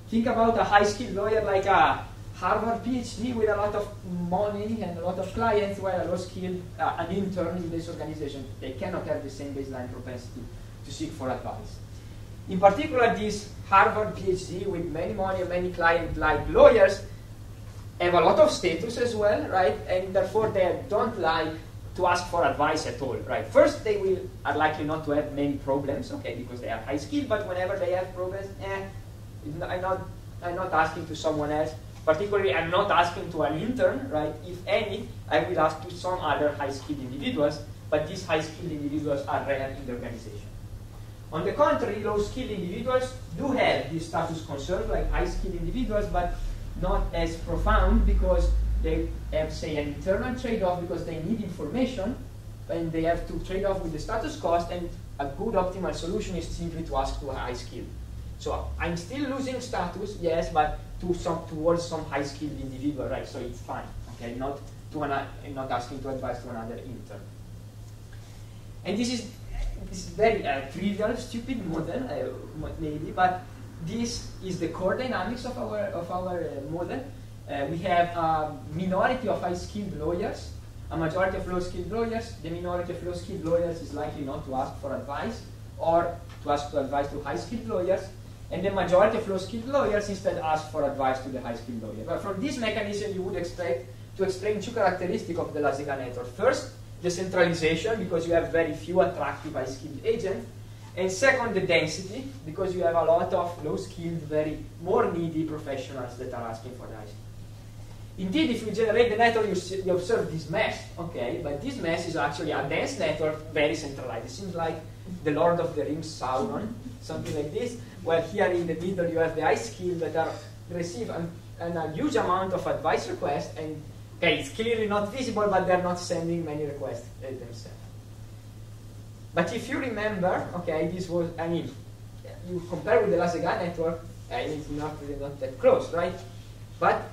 Think about a high skilled lawyer like a Harvard PhD with a lot of money and a lot of clients, while a low skilled, an intern in this organization, they cannot have the same baseline propensity to seek for advice. In particular, this Harvard PhD with many money and many clients like lawyers have a lot of status as well, right? And therefore they don't like to ask for advice at all, right? First, they are likely not to have many problems, okay, because they are high skilled, but whenever they have problems, I'm not asking to someone else. Particularly, I'm not asking to an intern, right? If any, I will ask to some other high-skilled individuals, but these high-skilled individuals are rare in the organization. On the contrary, low-skilled individuals do have these status concerns like high-skilled individuals, but not as profound because they have, say, an internal trade-off because they need information, and they have to trade off with the status cost, and a good optimal solution is simply to ask to a high-skilled. So I'm still losing status, yes, but towards some high-skilled individual, right? So it's fine, okay? Not asking to advise to another intern. And this is very trivial, stupid model, maybe, but this is the core dynamics of our model. We have a minority of high-skilled lawyers, a majority of low-skilled lawyers. The minority of low-skilled lawyers is likely not to ask for advice or to ask for advice to high-skilled lawyers. And the majority of low-skilled lawyers instead ask for advice to the high-skilled lawyer. But from this mechanism, you would expect to explain two characteristics of the Lassiga network. First, decentralization, because you have very few attractive high-skilled agents. And second, the density, because you have a lot of low-skilled, very more needy professionals that are asking for the high skill. Indeed, if you generate the network, you observe this mesh, okay, but this mesh is actually a dense network, very centralized. It seems like the Lord of the Rings Sauron, something like this, where here in the middle you have the high skill that are receive a huge amount of advice requests, and okay, it's clearly not visible, but they're not sending many requests themselves. But if you remember, okay, this was, I mean, you compare with the Lasega network, it's not that close, right? But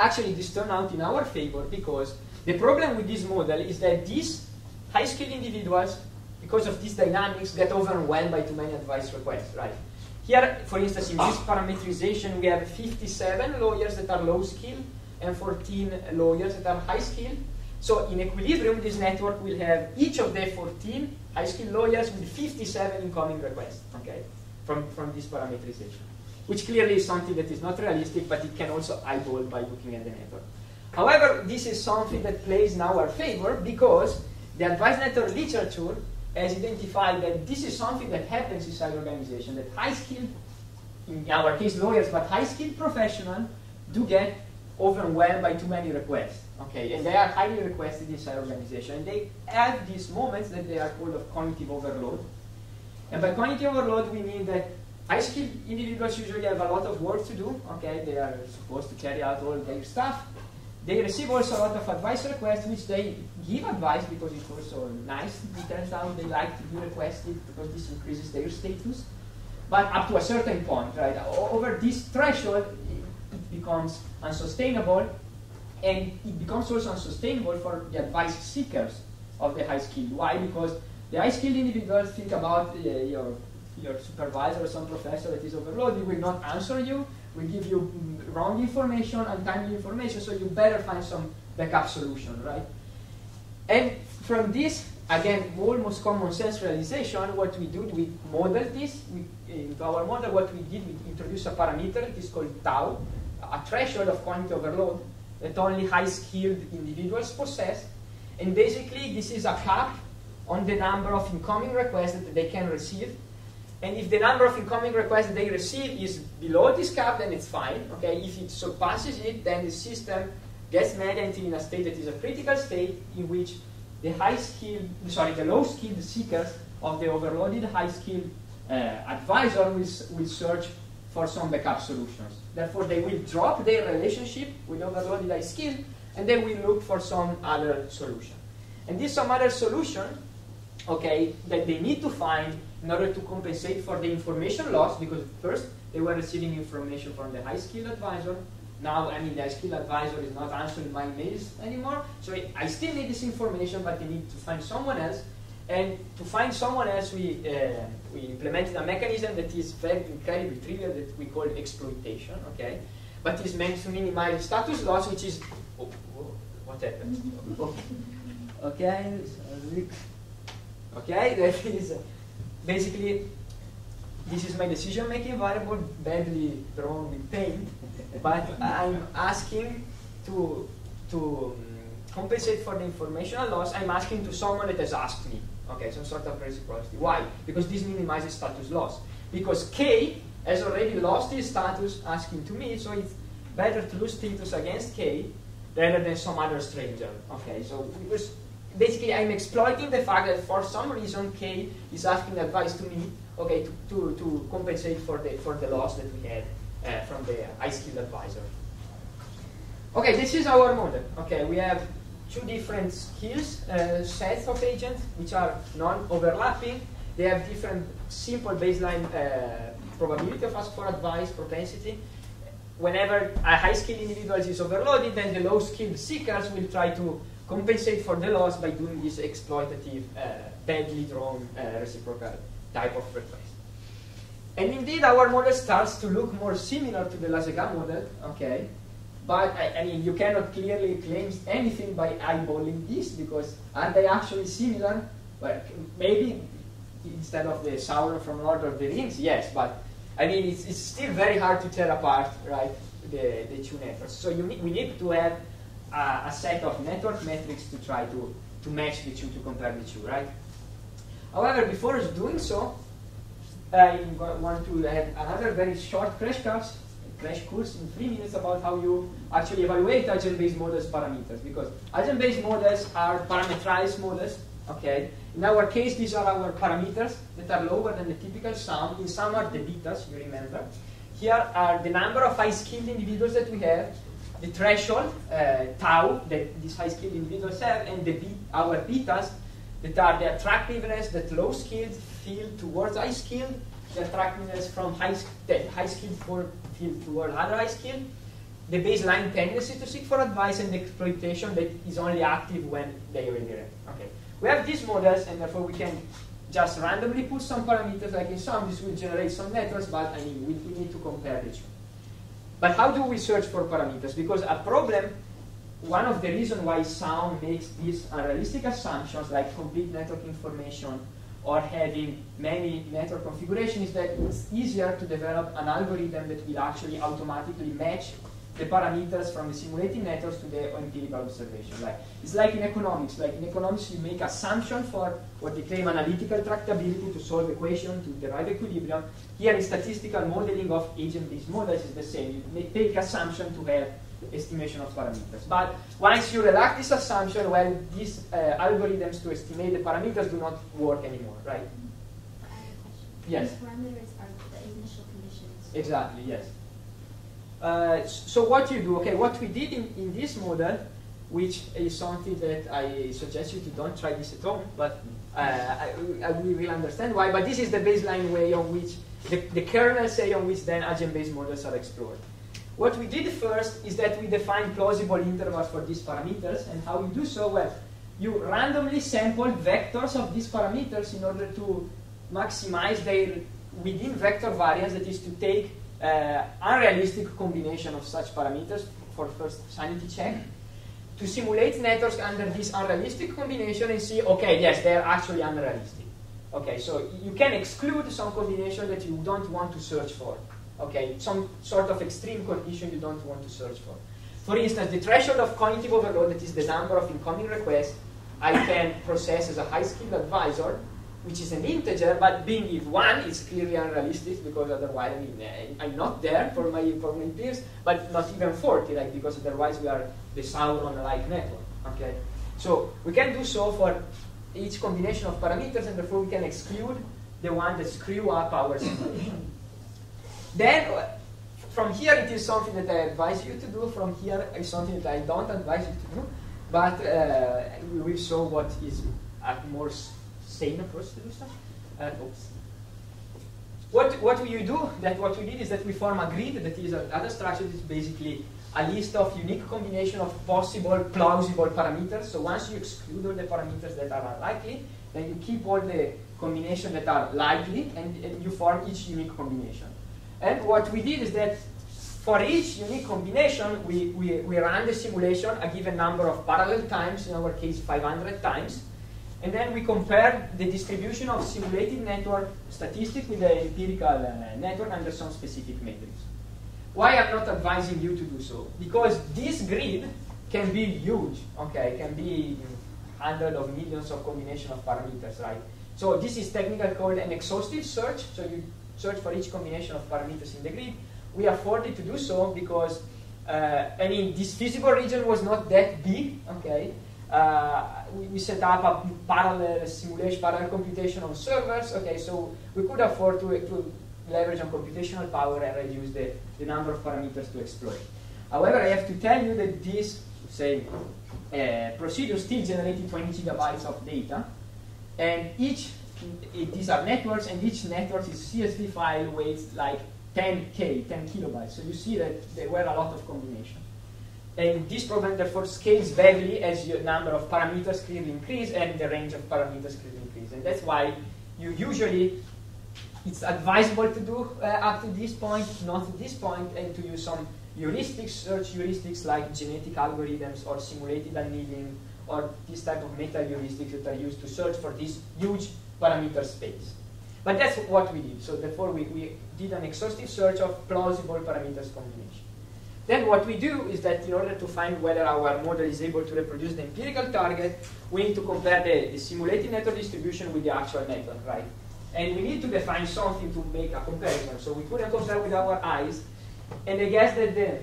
actually this turned out in our favor, because the problem with this model is that these high-skilled individuals, because of these dynamics, get overwhelmed by too many advice requests, right? Here, for instance, in this parameterization, we have 57 lawyers that are low-skilled and 14 lawyers that are high-skilled. So in equilibrium, this network will have each of the 14 high-skilled lawyers with 57 incoming requests, okay, from this parameterization, which clearly is something that is not realistic, but it can also eyeball by looking at the network. However, this is something that plays in our favor, because the advice network literature has identified that this is something that happens inside organization, that high-skilled, in our case lawyers, but high-skilled professionals do get overwhelmed by too many requests, okay, and they are highly requested inside organization, and they have these moments that they are called of cognitive overload. And by cognitive overload, we mean that high-skilled individuals usually have a lot of work to do, okay, they are supposed to carry out all their stuff. They receive also a lot of advice requests, which they give advice because it's also nice. It turns out they like to be requested because this increases their status. But up to a certain point, right? Over this threshold, it becomes unsustainable, and it becomes also unsustainable for the advice seekers of the high-skilled. Why? Because the high-skilled individuals think about your supervisor or some professor that is overloaded, will not answer you, will give you wrong information, untimely information, so you better find some backup solution, right? And from this, again, almost common sense realization, what we do, we model this. Into our model, what we did, we introduced a parameter, it is called tau, a threshold of cognitive overload that only high-skilled individuals possess. And basically, this is a cap on the number of incoming requests that they can receive. And if the number of incoming requests they receive is below this cap, then it's fine. Okay, if it surpasses it, then the system gets managed in a state that is a critical state in which the the low-skilled seekers of the overloaded high-skilled advisor will search for some backup solutions. Therefore, they will drop their relationship with overloaded high-skill, and they will look for some other solution. And this some other solution, okay, that they need to find in order to compensate for the information loss, because first they were receiving information from the high-skilled advisor. Now, I mean, the high-skilled advisor is not answering my mails anymore, so I still need this information, but they need to find someone else. And to find someone else, we implemented a mechanism that is very incredibly trivial that we call exploitation, okay? But it's meant to minimize status loss, which is, what happened? Okay, okay, that is basically, this is my decision-making variable, badly drawn with paint, but I'm asking to compensate for the informational loss. I'm asking to someone that has asked me, okay, some sort of reciprocity. Why? Because this minimizes status loss. Because K has already lost his status asking to me, so it's better to lose status against K rather than some other stranger. Okay, so because basically I'm exploiting the fact that for some reason K is asking advice to me, okay, to compensate for the loss that we had from the high-skilled advisor. Okay, this is our model. Okay, we have two different skills, sets of agents, which are non-overlapping. They have different simple baseline probability of ask for advice, propensity. Whenever a high-skilled individual is overloaded, then the low-skilled seekers will try to compensate for the loss by doing this exploitative, badly drawn reciprocal type of request. And indeed, our model starts to look more similar to the Lasega model, okay? But, I mean, you cannot clearly claim anything by eyeballing this, because are they actually similar? Well, maybe instead of the Sauron from Lord of the Rings, yes, but, I mean, it's still very hard to tell apart, right, the two networks. So we need to have a set of network metrics to try to match the two, to compare the two, right? However, before doing so, I want to have another very short crash course in 3 minutes about how you actually evaluate agent-based models parameters, because agent-based models are parameterized models. Okay. In our case, these are our parameters that are lower than the typical sum. In some are the betas, you remember. Here are the number of high-skilled individuals that we have, the threshold, tau, that these high-skilled individuals have, and our betas, that are the attractiveness that low-skilled feel towards high-skilled, the attractiveness from high-skilled feel towards other high-skilled, the baseline tendency to seek for advice, and the exploitation that is only active when they already read. Okay. We have these models, and therefore we can just randomly put some parameters, like in some, this will generate some networks, but I mean, we need to compare the two. But how do we search for parameters? Because a problem, one of the reasons why some makes these unrealistic assumptions, like complete network information or having many network configurations, is that it's easier to develop an algorithm that will actually automatically match the parameters from the simulated networks to the empirical observation. Like, it's like in economics. Like in economics, you make assumption for what they claim analytical tractability to solve equation, to derive equilibrium. Here in statistical modeling of agent-based models is the same. You make assumption to have estimation of parameters. But once you relax this assumption, well, these algorithms to estimate the parameters do not work anymore, right? I have a question. Yes. These parameters are the initial conditions. Exactly, yes. So what you do, okay, what we did in this model, which is something that I suggest you to don't try this at home, but we will understand why, but this is the baseline way on which, the kernel say on which then agent-based models are explored. What we did first is that we defined plausible intervals for these parameters, and how you do so, well, you randomly sample vectors of these parameters in order to maximize their within vector variance, that is to take unrealistic combination of such parameters for first sanity check, to simulate networks under this unrealistic combination and see, okay, yes, they're actually unrealistic. Okay, so you can exclude some combination that you don't want to search for. Okay, some sort of extreme condition you don't want to search for. For instance, the threshold of cognitive overload, that is the number of incoming requests I can process as a high-skilled advisor, which is an integer, but being if 1 is clearly unrealistic, because otherwise, I mean, I'm not there for my peers, but not even 40, like, because otherwise we are the Sauron-like network. Okay, so we can do so for each combination of parameters, and therefore we can exclude the one that screw up our simulation. Then, from here, it is something that I advise you to do. From here, it's something that I don't advise you to do, but we will show what is a more sane approach to do stuff. What you do? What we did is that we form a grid that is another structure that is basically a list of unique combination of possible plausible parameters. So once you exclude all the parameters that are unlikely, then you keep all the combinations that are likely, and you form each unique combination. And what we did is that for each unique combination, we ran the simulation a given number of parallel times, in our case 500 times, and then we compare the distribution of simulated network statistics with the empirical network under some specific metrics. Why I'm not advising you to do so? Because this grid can be huge, okay? It can be hundreds of millions of combinations of parameters, right? So this is technically called an exhaustive search. So you search for each combination of parameters in the grid. We afforded to do so because, I mean, this feasible region was not that big, okay? We set up a parallel simulation, parallel computation on servers, okay? So we could afford to leverage on computational power and reduce the number of parameters to exploit. However, I have to tell you that this, say, procedure still generated 20 gigabytes of data, and these are networks, and each network is CSV file weighs like 10 kilobytes. So you see that there were a lot of combinations. And this program therefore scales badly as your number of parameters clearly increase and the range of parameters clearly increase. And that's why you usually, it's advisable to do up to this point, not at this point, and to use some heuristics, search heuristics like genetic algorithms or simulated annealing or this type of meta heuristics that are used to search for this huge parameter space. But that's what we did. So therefore we did an exhaustive search of plausible parameters combination. Then what we do is that in order to find whether our model is able to reproduce the empirical target, we need to compare the simulated network distribution with the actual network, right? And we need to define something to make a comparison. So we couldn't compare with our eyes. And I guess that the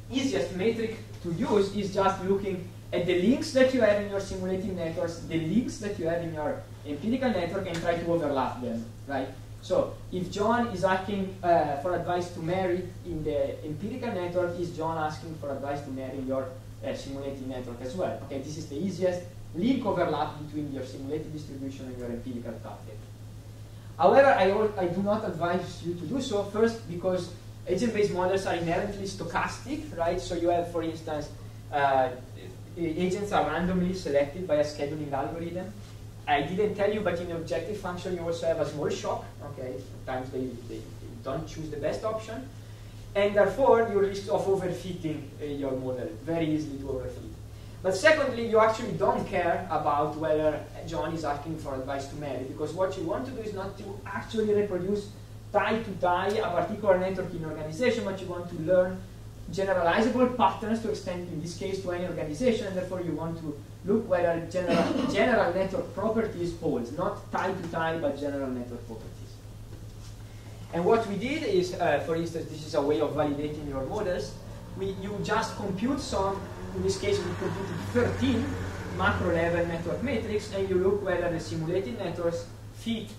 easiest metric to use is just looking at the links that you have in your simulated networks, the links that you have in your empirical network, and try to overlap them, right? So if John is asking for advice to Mary in the empirical network, is John asking for advice to Mary in your simulated network as well? Okay, this is the easiest link overlap between your simulated distribution and your empirical target. However, I do not advise you to do so. First, because agent-based models are inherently stochastic, right? So you have, for instance, agents are randomly selected by a scheduling algorithm. I didn't tell you, but in the objective function, you also have a small shock. Okay, sometimes they don't choose the best option. And therefore, you risk of overfitting your model, very easily to overfit. But secondly, you actually don't care about whether John is asking for advice to Mary, because what you want to do is not to actually reproduce tie to tie a particular network in organization, but you want to learn generalizable patterns to extend, in this case, to any organization, and therefore you want to look whether general network properties holds, not tie to tie, but general network properties. And what we did is, for instance, this is a way of validating your models. You just compute some, in this case we computed 13 macro level network metrics, and you look whether the simulated networks fit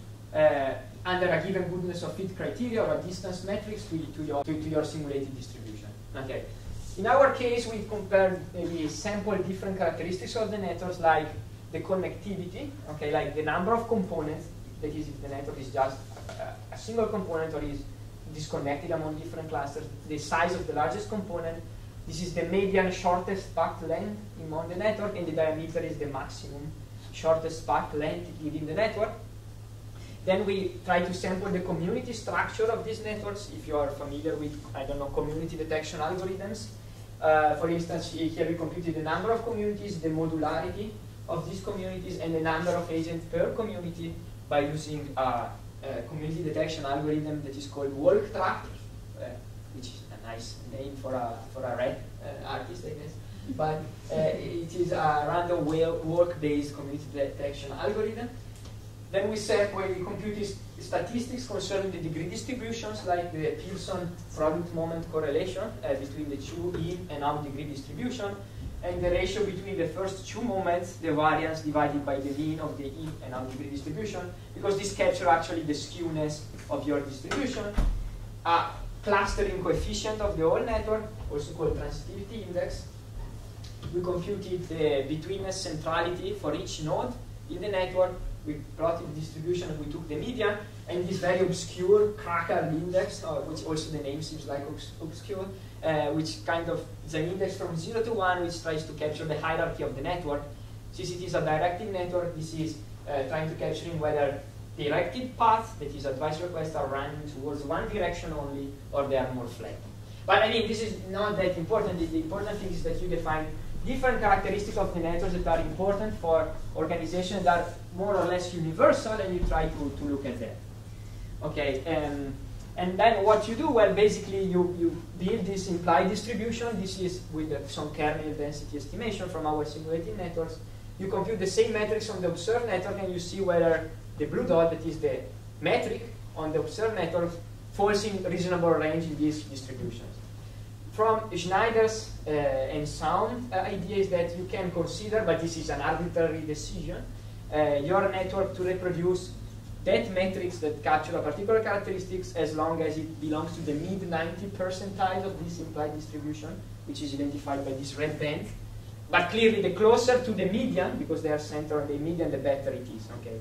under a given goodness of fit criteria or a distance metrics to your simulated distribution. Okay. In our case, we compared, we sampled different characteristics of the networks, like the connectivity, okay, like the number of components, that is, if the network is just a single component or is disconnected among different clusters, the size of the largest component. This is the median shortest path length among the network, and the diameter is the maximum shortest path length within the network. Then we try to sample the community structure of these networks, if you are familiar with, I don't know, community detection algorithms. For instance, here we computed the number of communities, the modularity of these communities, and the number of agents per community by using a community detection algorithm that is called walk track, which is a nice name for a red artist, I guess. But it is a random walk-based community detection algorithm. Then we computed statistics concerning the degree distributions, like the Pearson product moment correlation between the two in and out degree distribution, and the ratio between the first two moments, the variance divided by the mean of the in and out degree distribution, because this captures actually the skewness of your distribution. A clustering coefficient of the whole network, also called transitivity index. We computed the betweenness centrality for each node in the network. We plotted the distribution, and we took the median, and this very obscure Cracker index, which also the name seems like obscure, which kind of is an index from 0 to 1, which tries to capture the hierarchy of the network. Since it is a directed network, this is trying to capture whether directed paths, that is advice requests, are running towards one direction only, or they are more flat. But I mean, this is not that important. The important thing is that you define different characteristics of the networks that are important for organizations that are more or less universal, and you try to look at them. Okay, and then what you do, well, basically you build this implied distribution. This is with some kernel density estimation from our simulated networks. You compute the same metrics on the observed network, and you see whether the blue dot, that is the metric on the observed network, falls in reasonable range in these distributions. From Schneider's and Sound idea is that you can consider, but this is an arbitrary decision, your network to reproduce that metrics that capture a particular characteristics as long as it belongs to the mid-90 percentile of this implied distribution, which is identified by this red band. But clearly, the closer to the median, because they are centered on the median, the better it is. Okay.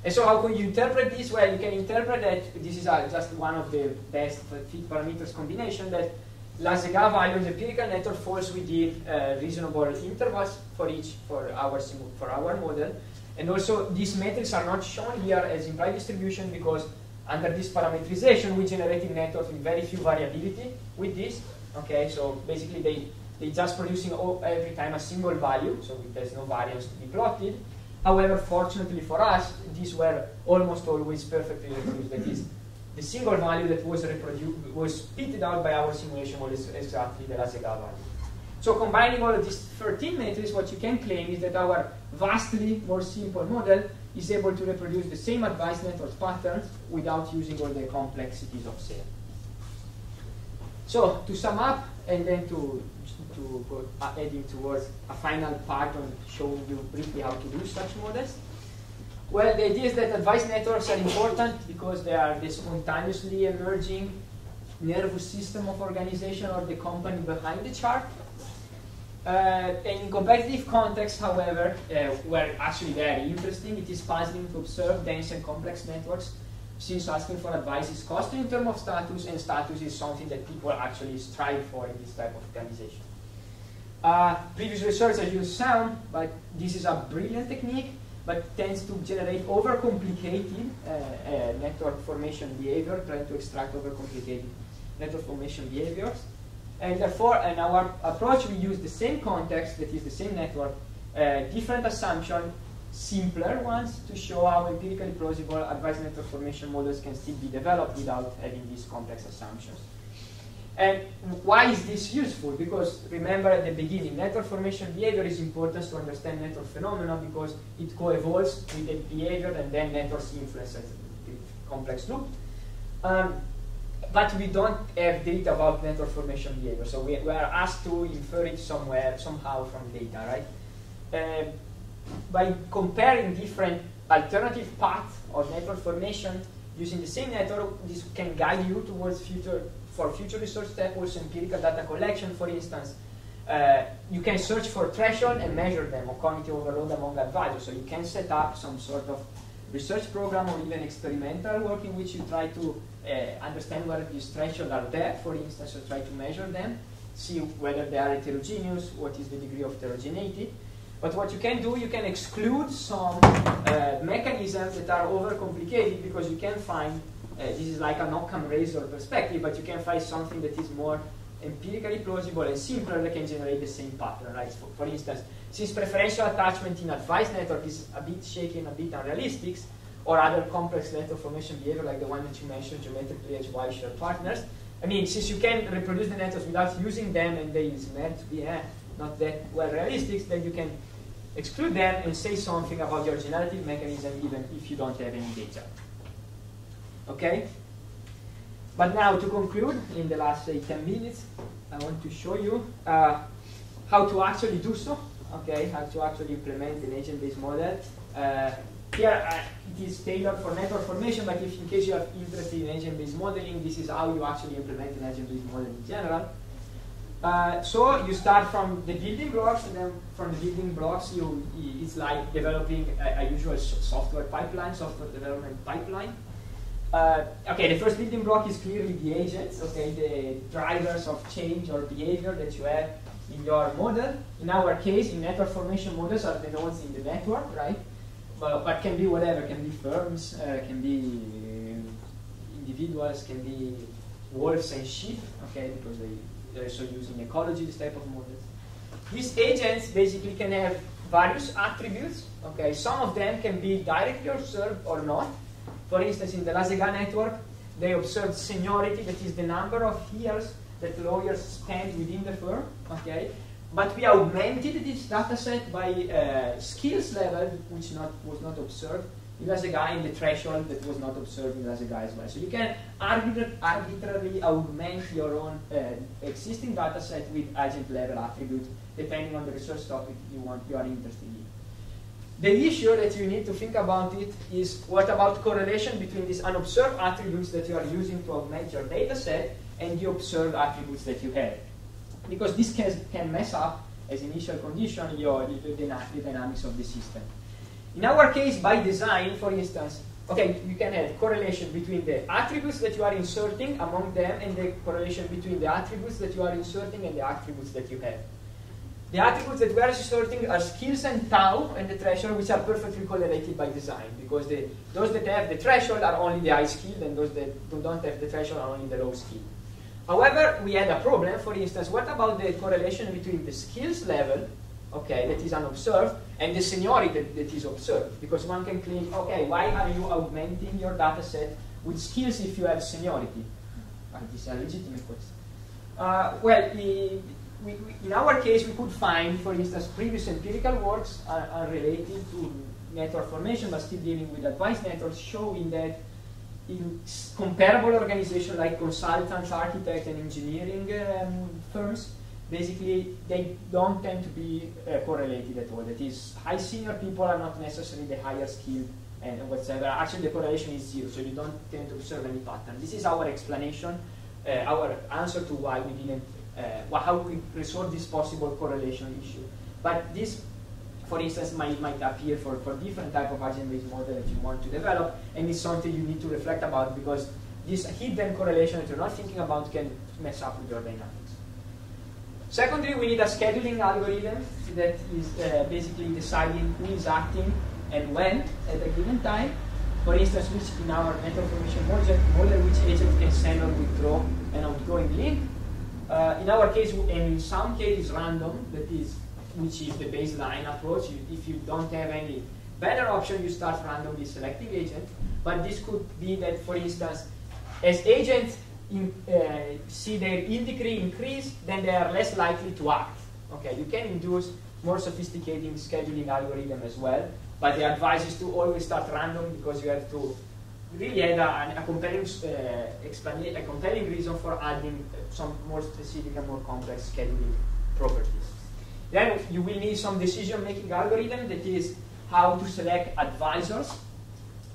And so how can you interpret this? Well, you can interpret that this is just one of the best fit parameters combination, that Lasega value in the empirical network falls within reasonable intervals for our model. And also, these metrics are not shown here as implied distribution because under this parameterization, we generated networks with very few variability with this. Okay, so basically they just producing every time a single value, so there's no variance to be plotted. However, fortunately for us, these were almost always perfectly reproduced. That is, the single value that was reproduced was spitted out by our simulation was exactly the Lasega value. So combining all of these 13 metrics, what you can claim is that our vastly more simple model is able to reproduce the same advice network patterns without using all the complexities of SAIL. So to sum up, and then to go heading towards a final part on showing you briefly how to do such models. Well, the idea is that advice networks are important because they are the spontaneously emerging nervous system of organization or the company behind the chart. And in competitive context, however, where actually very interesting, it is puzzling to observe dense and complex networks, since asking for advice is costly in terms of status, and status is something that people actually strive for in this type of organization. Previous research has used sound, but this is a brilliant technique, but tends to generate overcomplicated network formation behavior, trying to extract overcomplicated network formation behaviors. And therefore, in our approach, we use the same context, that is the same network, different assumption, simpler ones, to show how empirically plausible advice network formation models can still be developed without having these complex assumptions. And why is this useful? Because remember at the beginning, network formation behavior is important to understand network phenomena because it co-evolves with the behavior and then networks influence the complex loop. But we don't have data about network formation behavior, so we are asked to infer it somehow from data, right? By comparing different alternative paths of network formation using the same network, this can guide you towards future research steps, also empirical data collection, for instance. You can search for threshold and measure them, or cognitive overload among advisors. So you can set up some sort of research program or even experimental work in which you try to understand whether these thresholds are there, for instance, or try to measure them, see whether they are heterogeneous, what is the degree of heterogeneity. But what you can do, you can exclude some mechanisms that are overcomplicated because you can find, this is like an Occam razor perspective, but you can find something that is more empirically plausible and simpler that can generate the same pattern, right? For instance, since preferential attachment in advice network is a bit shaky and a bit unrealistic, or other complex network formation behavior like the one that you mentioned, geometrically as Y-shared partners, I mean, since you can reproduce the networks without using them and they is meant to be not that well realistic, then you can exclude them and say something about your generative mechanism even if you don't have any data. Okay? But now to conclude, in the last, say, 10 minutes, I want to show you how to actually do so, okay? How to actually implement an agent-based model. Here, it is tailored for network formation, but if in case you are interested in agent-based modeling, this is how you actually implement an agent-based model in general. So you start from the building blocks, and then from the building blocks, it's like developing a usual software development pipeline. Okay, the first building block is clearly the agents, okay, the drivers of change or behavior that you have in your model. In our case, in network formation models are the nodes in the network, right? But can be whatever, can be firms, can be individuals, can be wolves and sheep, okay, because they're also using ecology, this type of models. These agents basically can have various attributes, okay, some of them can be directly observed or not. For instance, in the Lasega network, they observed seniority, that is the number of years that lawyers spend within the firm, okay? But we augmented this data set by skills level, which was not observed in Lasega, and the threshold that was not observed in Lasega as well. So you can arbitrarily augment your own existing data set with agent level attributes, depending on the research topic you are interested in. The issue that you need to think about it is, what about correlation between these unobserved attributes that you are using to augment your data set and the observed attributes that you have? Because this can mess up, as initial condition, the dynamics of the system. In our case, by design, for instance, okay, you can have correlation between the attributes that you are inserting among them and the correlation between the attributes that you are inserting and the attributes that you have. The attributes that we are inserting are skills and tau and the threshold, which are perfectly correlated by design, because those that have the threshold are only the high skilled, and those that don't have the threshold are only the low skilled. However, we had a problem. For instance, what about the correlation between the skills level, okay, that is unobserved, and the seniority that is observed? Because one can claim, okay, why are you augmenting your data set with skills if you have seniority? This is a legitimate question. Well, in our case, we could find, for instance, previous empirical works are related to network formation, but still dealing with advanced networks, showing that in comparable organizations like consultants, architects, and engineering firms, basically they don't tend to be correlated at all. That is, high senior people are not necessarily the higher skilled and whatsoever. Actually, the correlation is zero, so you don't tend to observe any pattern. This is our explanation, our answer to why we didn't, how we resolve this possible correlation issue. But this, for instance, might appear for different type of agent-based model that you want to develop, and it's something you need to reflect about, because this hidden correlation that you're not thinking about can mess up with your dynamics. Secondly, we need a scheduling algorithm that is basically deciding who is acting and when at a given time. For instance, which in our network formation model, which agent can send or withdraw an outgoing link. In our case, and in some cases random, that is, which is the baseline approach. If you don't have any better option, you start randomly selecting agents. But this could be that, for instance, as agents see their yield degree increase, then they are less likely to act. Okay, you can induce more sophisticated scheduling algorithm as well, but the advice is to always start random, because you have to really add a compelling a compelling reason for adding some more specific and more complex scheduling properties. Then you will need some decision-making algorithm, that is how to select advisors.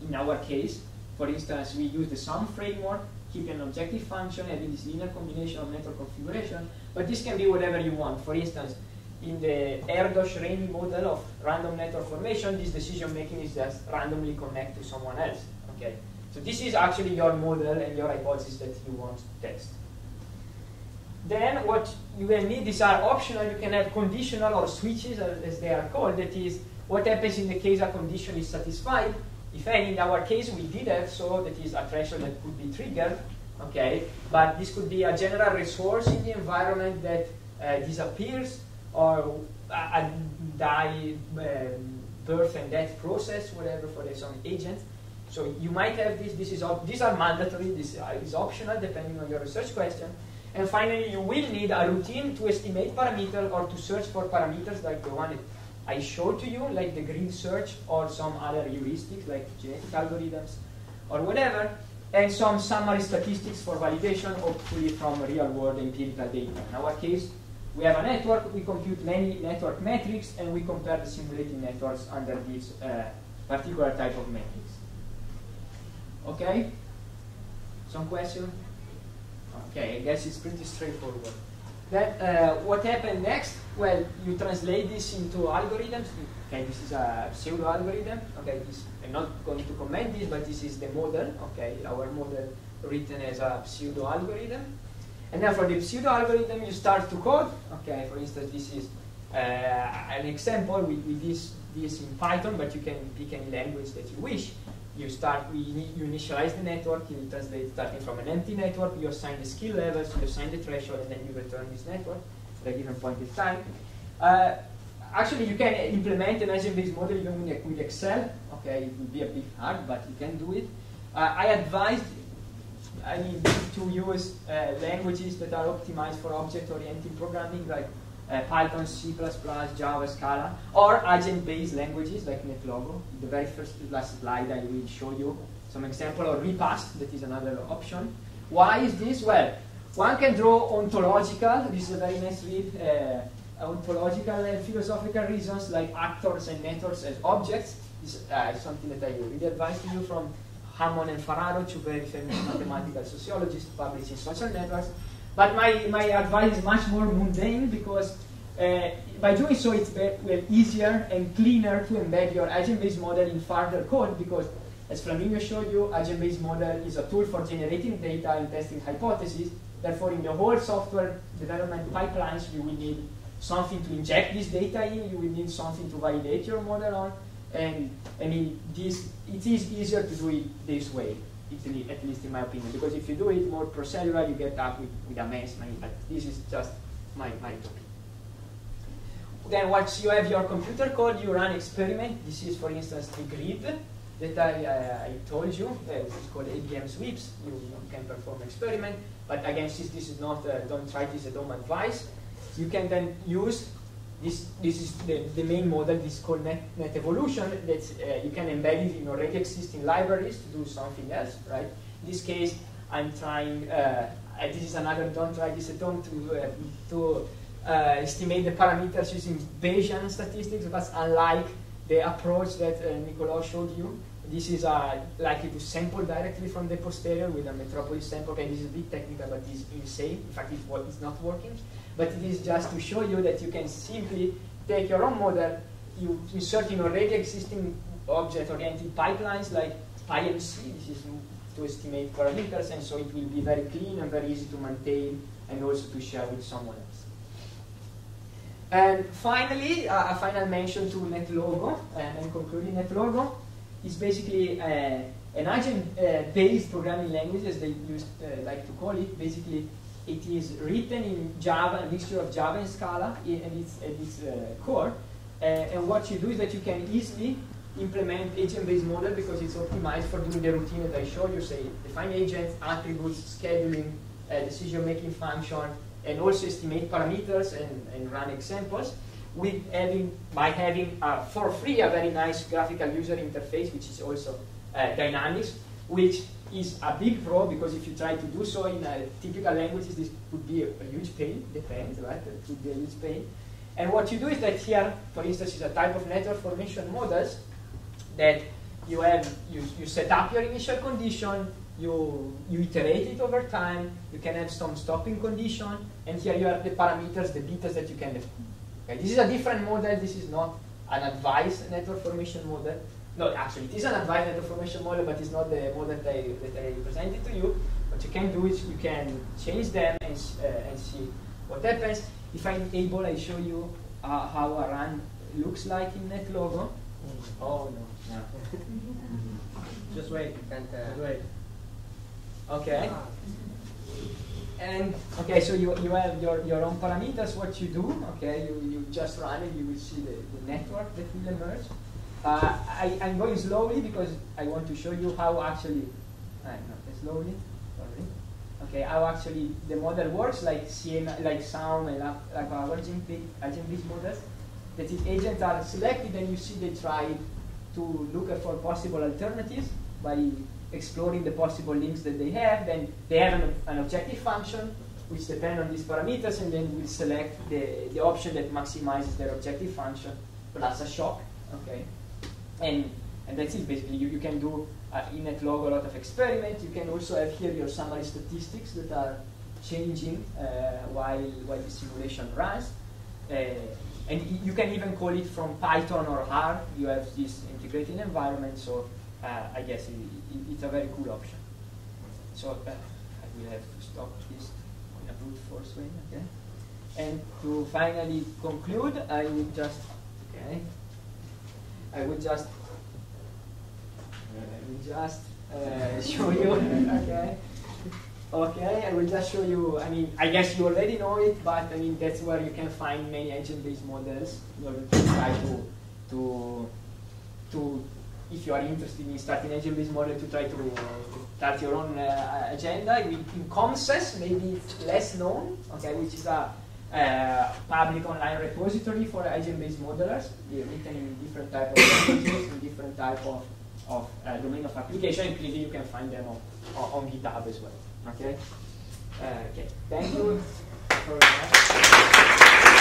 In our case, for instance, we use the sum framework, keep an objective function, having this linear combination of network configuration, but this can be whatever you want. For instance, in the Erdos-Reni model of random network formation, this decision-making is just randomly connect to someone else. Okay, so this is actually your model and your hypothesis that you want to test. Then what you will need, these are optional. You can have conditional or switches, as they are called. That is, what happens in the case a condition is satisfied. If any, in our case, we did have, so that is a threshold that could be triggered. Okay, but this could be a general resource in the environment that disappears, or a birth and death process, whatever, for some agent. So you might have this. These are mandatory. This is optional depending on your research question. And finally, you will need a routine to estimate parameters or to search for parameters like the one that I showed to you, like the grid search, or some other heuristics like genetic algorithms or whatever, and some summary statistics for validation, hopefully from real-world empirical data. In our case, we have a network, we compute many network metrics, and we compare the simulated networks under this particular type of metrics. Okay? Some question? Okay, I guess it's pretty straightforward. Then what happened next? Well, you translate this into algorithms. Okay, this is a pseudo algorithm. Okay, I'm not going to comment this, but this is the model. Okay, our model written as a pseudo algorithm. And then for the pseudo algorithm, you start to code. Okay, for instance, this is an example with this in Python, but you can pick any language that you wish. You initialize the network, you translate starting from an empty network, you assign the skill levels, you assign the threshold, and then you return this network at a given point in time. Actually, you can implement an agent-based model even with Excel. Okay, it will be a bit hard, but you can do it. I advise to use languages that are optimized for object-oriented programming, like Python, C++, Java, Scala, or agent-based languages like NetLogo. The very last slide I will show you some example, or Repast, that is another option. Why is this? Well, one can draw ontological, this is a very nice read, ontological and philosophical reasons like actors and networks as objects. This is something that I really advise to you from Hammond and Ferraro, two very famous mathematical sociologists published in Social Networks. But my advice is much more mundane, because by doing so it's easier and cleaner to embed your agent-based model in further code, because as Flamingo showed you, agent-based model is a tool for generating data and testing hypotheses. Therefore, in the whole software development pipelines, you will need something to inject this data in, you will need something to validate your model on, and I mean, it is easier to do it this way, at least in my opinion, because if you do it more procedural, you get up with a mess. But this is just my opinion. Then once you have your computer code, you run experiment. This is, for instance, the grid that I told you. It's called ABM sweeps. You can perform experiment. But again, since this is not, don't try this at home advice. you can then use this is the main model. This is called net evolution. That's you can embed it in already existing libraries to do something else, right? In this case, I'm trying. This is another. Don't try this at home to estimate the parameters using Bayesian statistics, but unlike the approach that Nicolas showed you, this is likely to sample directly from the posterior with a metropolis sample. Okay, this is a bit technical, but it's insane. In fact, it's not working. But it is just to show you that you can simply take your own model, you insert in already existing object-oriented pipelines like PyMC. This is to estimate parameters, and so it will be very clean and very easy to maintain and also to share with someone else. And finally, a final mention to NetLogo, and concluding NetLogo is basically an agent-based programming language, as they like to call it. Basically, it is written in Java, a mixture of Java and Scala at its core. And what you do is that you can easily implement agent-based model because it's optimized for doing the routine that I showed you, say, define agents, attributes, scheduling, decision-making function, and also estimate parameters and run examples by having for free a very nice graphical user interface, which is also dynamics, which is a big pro because if you try to do so in typical languages, this would be a huge pain. Depends, right? It would be a huge pain. And what you do is that here, for instance, is a type of network formation models that you have. You set up your initial condition. You iterate it over time. You can have some stopping condition, and here you have the parameters, the betas that you can define. Okay, this is a different model. This is not an advanced network formation model. No, actually, it is an advanced network formation model, but it's not the model that I presented to you. What you can do is you can change them and see what happens. If I'm able, I show you how a run looks like in NetLogo. Oh no. Just wait. You can't. Wait. Okay. And okay, so you have your own parameters. What you do? Okay, you just run it. You will see the network that will emerge. I'm going slowly because I want to show you how actually. Not slowly. Sorry. Okay, how actually the model works, like SAM and like our agent-based models. That if agents are selected, then you see they try to look for possible alternatives by exploring the possible links that they have. Then they have an objective function which depends on these parameters, and then we'll select the option that maximizes their objective function plus a shock. Okay, and that's it. Basically, you can do in NetLogo a lot of experiments. You can also have here your summary statistics that are changing while the simulation runs. And you can even call it from Python or R. You have this integrated environment, so I guess it's a very cool option. So I will have to stop this in a brute force way, okay? And to finally conclude, I would just show you, okay? Okay, I will just show you, I mean, I guess you already know it, but I mean, that's where you can find many agent-based models in order to try to if you are interested in starting agent-based model, to try to start your own agenda. In ComSys, maybe it's less known, okay, which is a public online repository for agent-based modelers, written in different type of languages, in different type of domain of application, and clearly you can find them on GitHub as well. Okay. Okay. Thank you for that.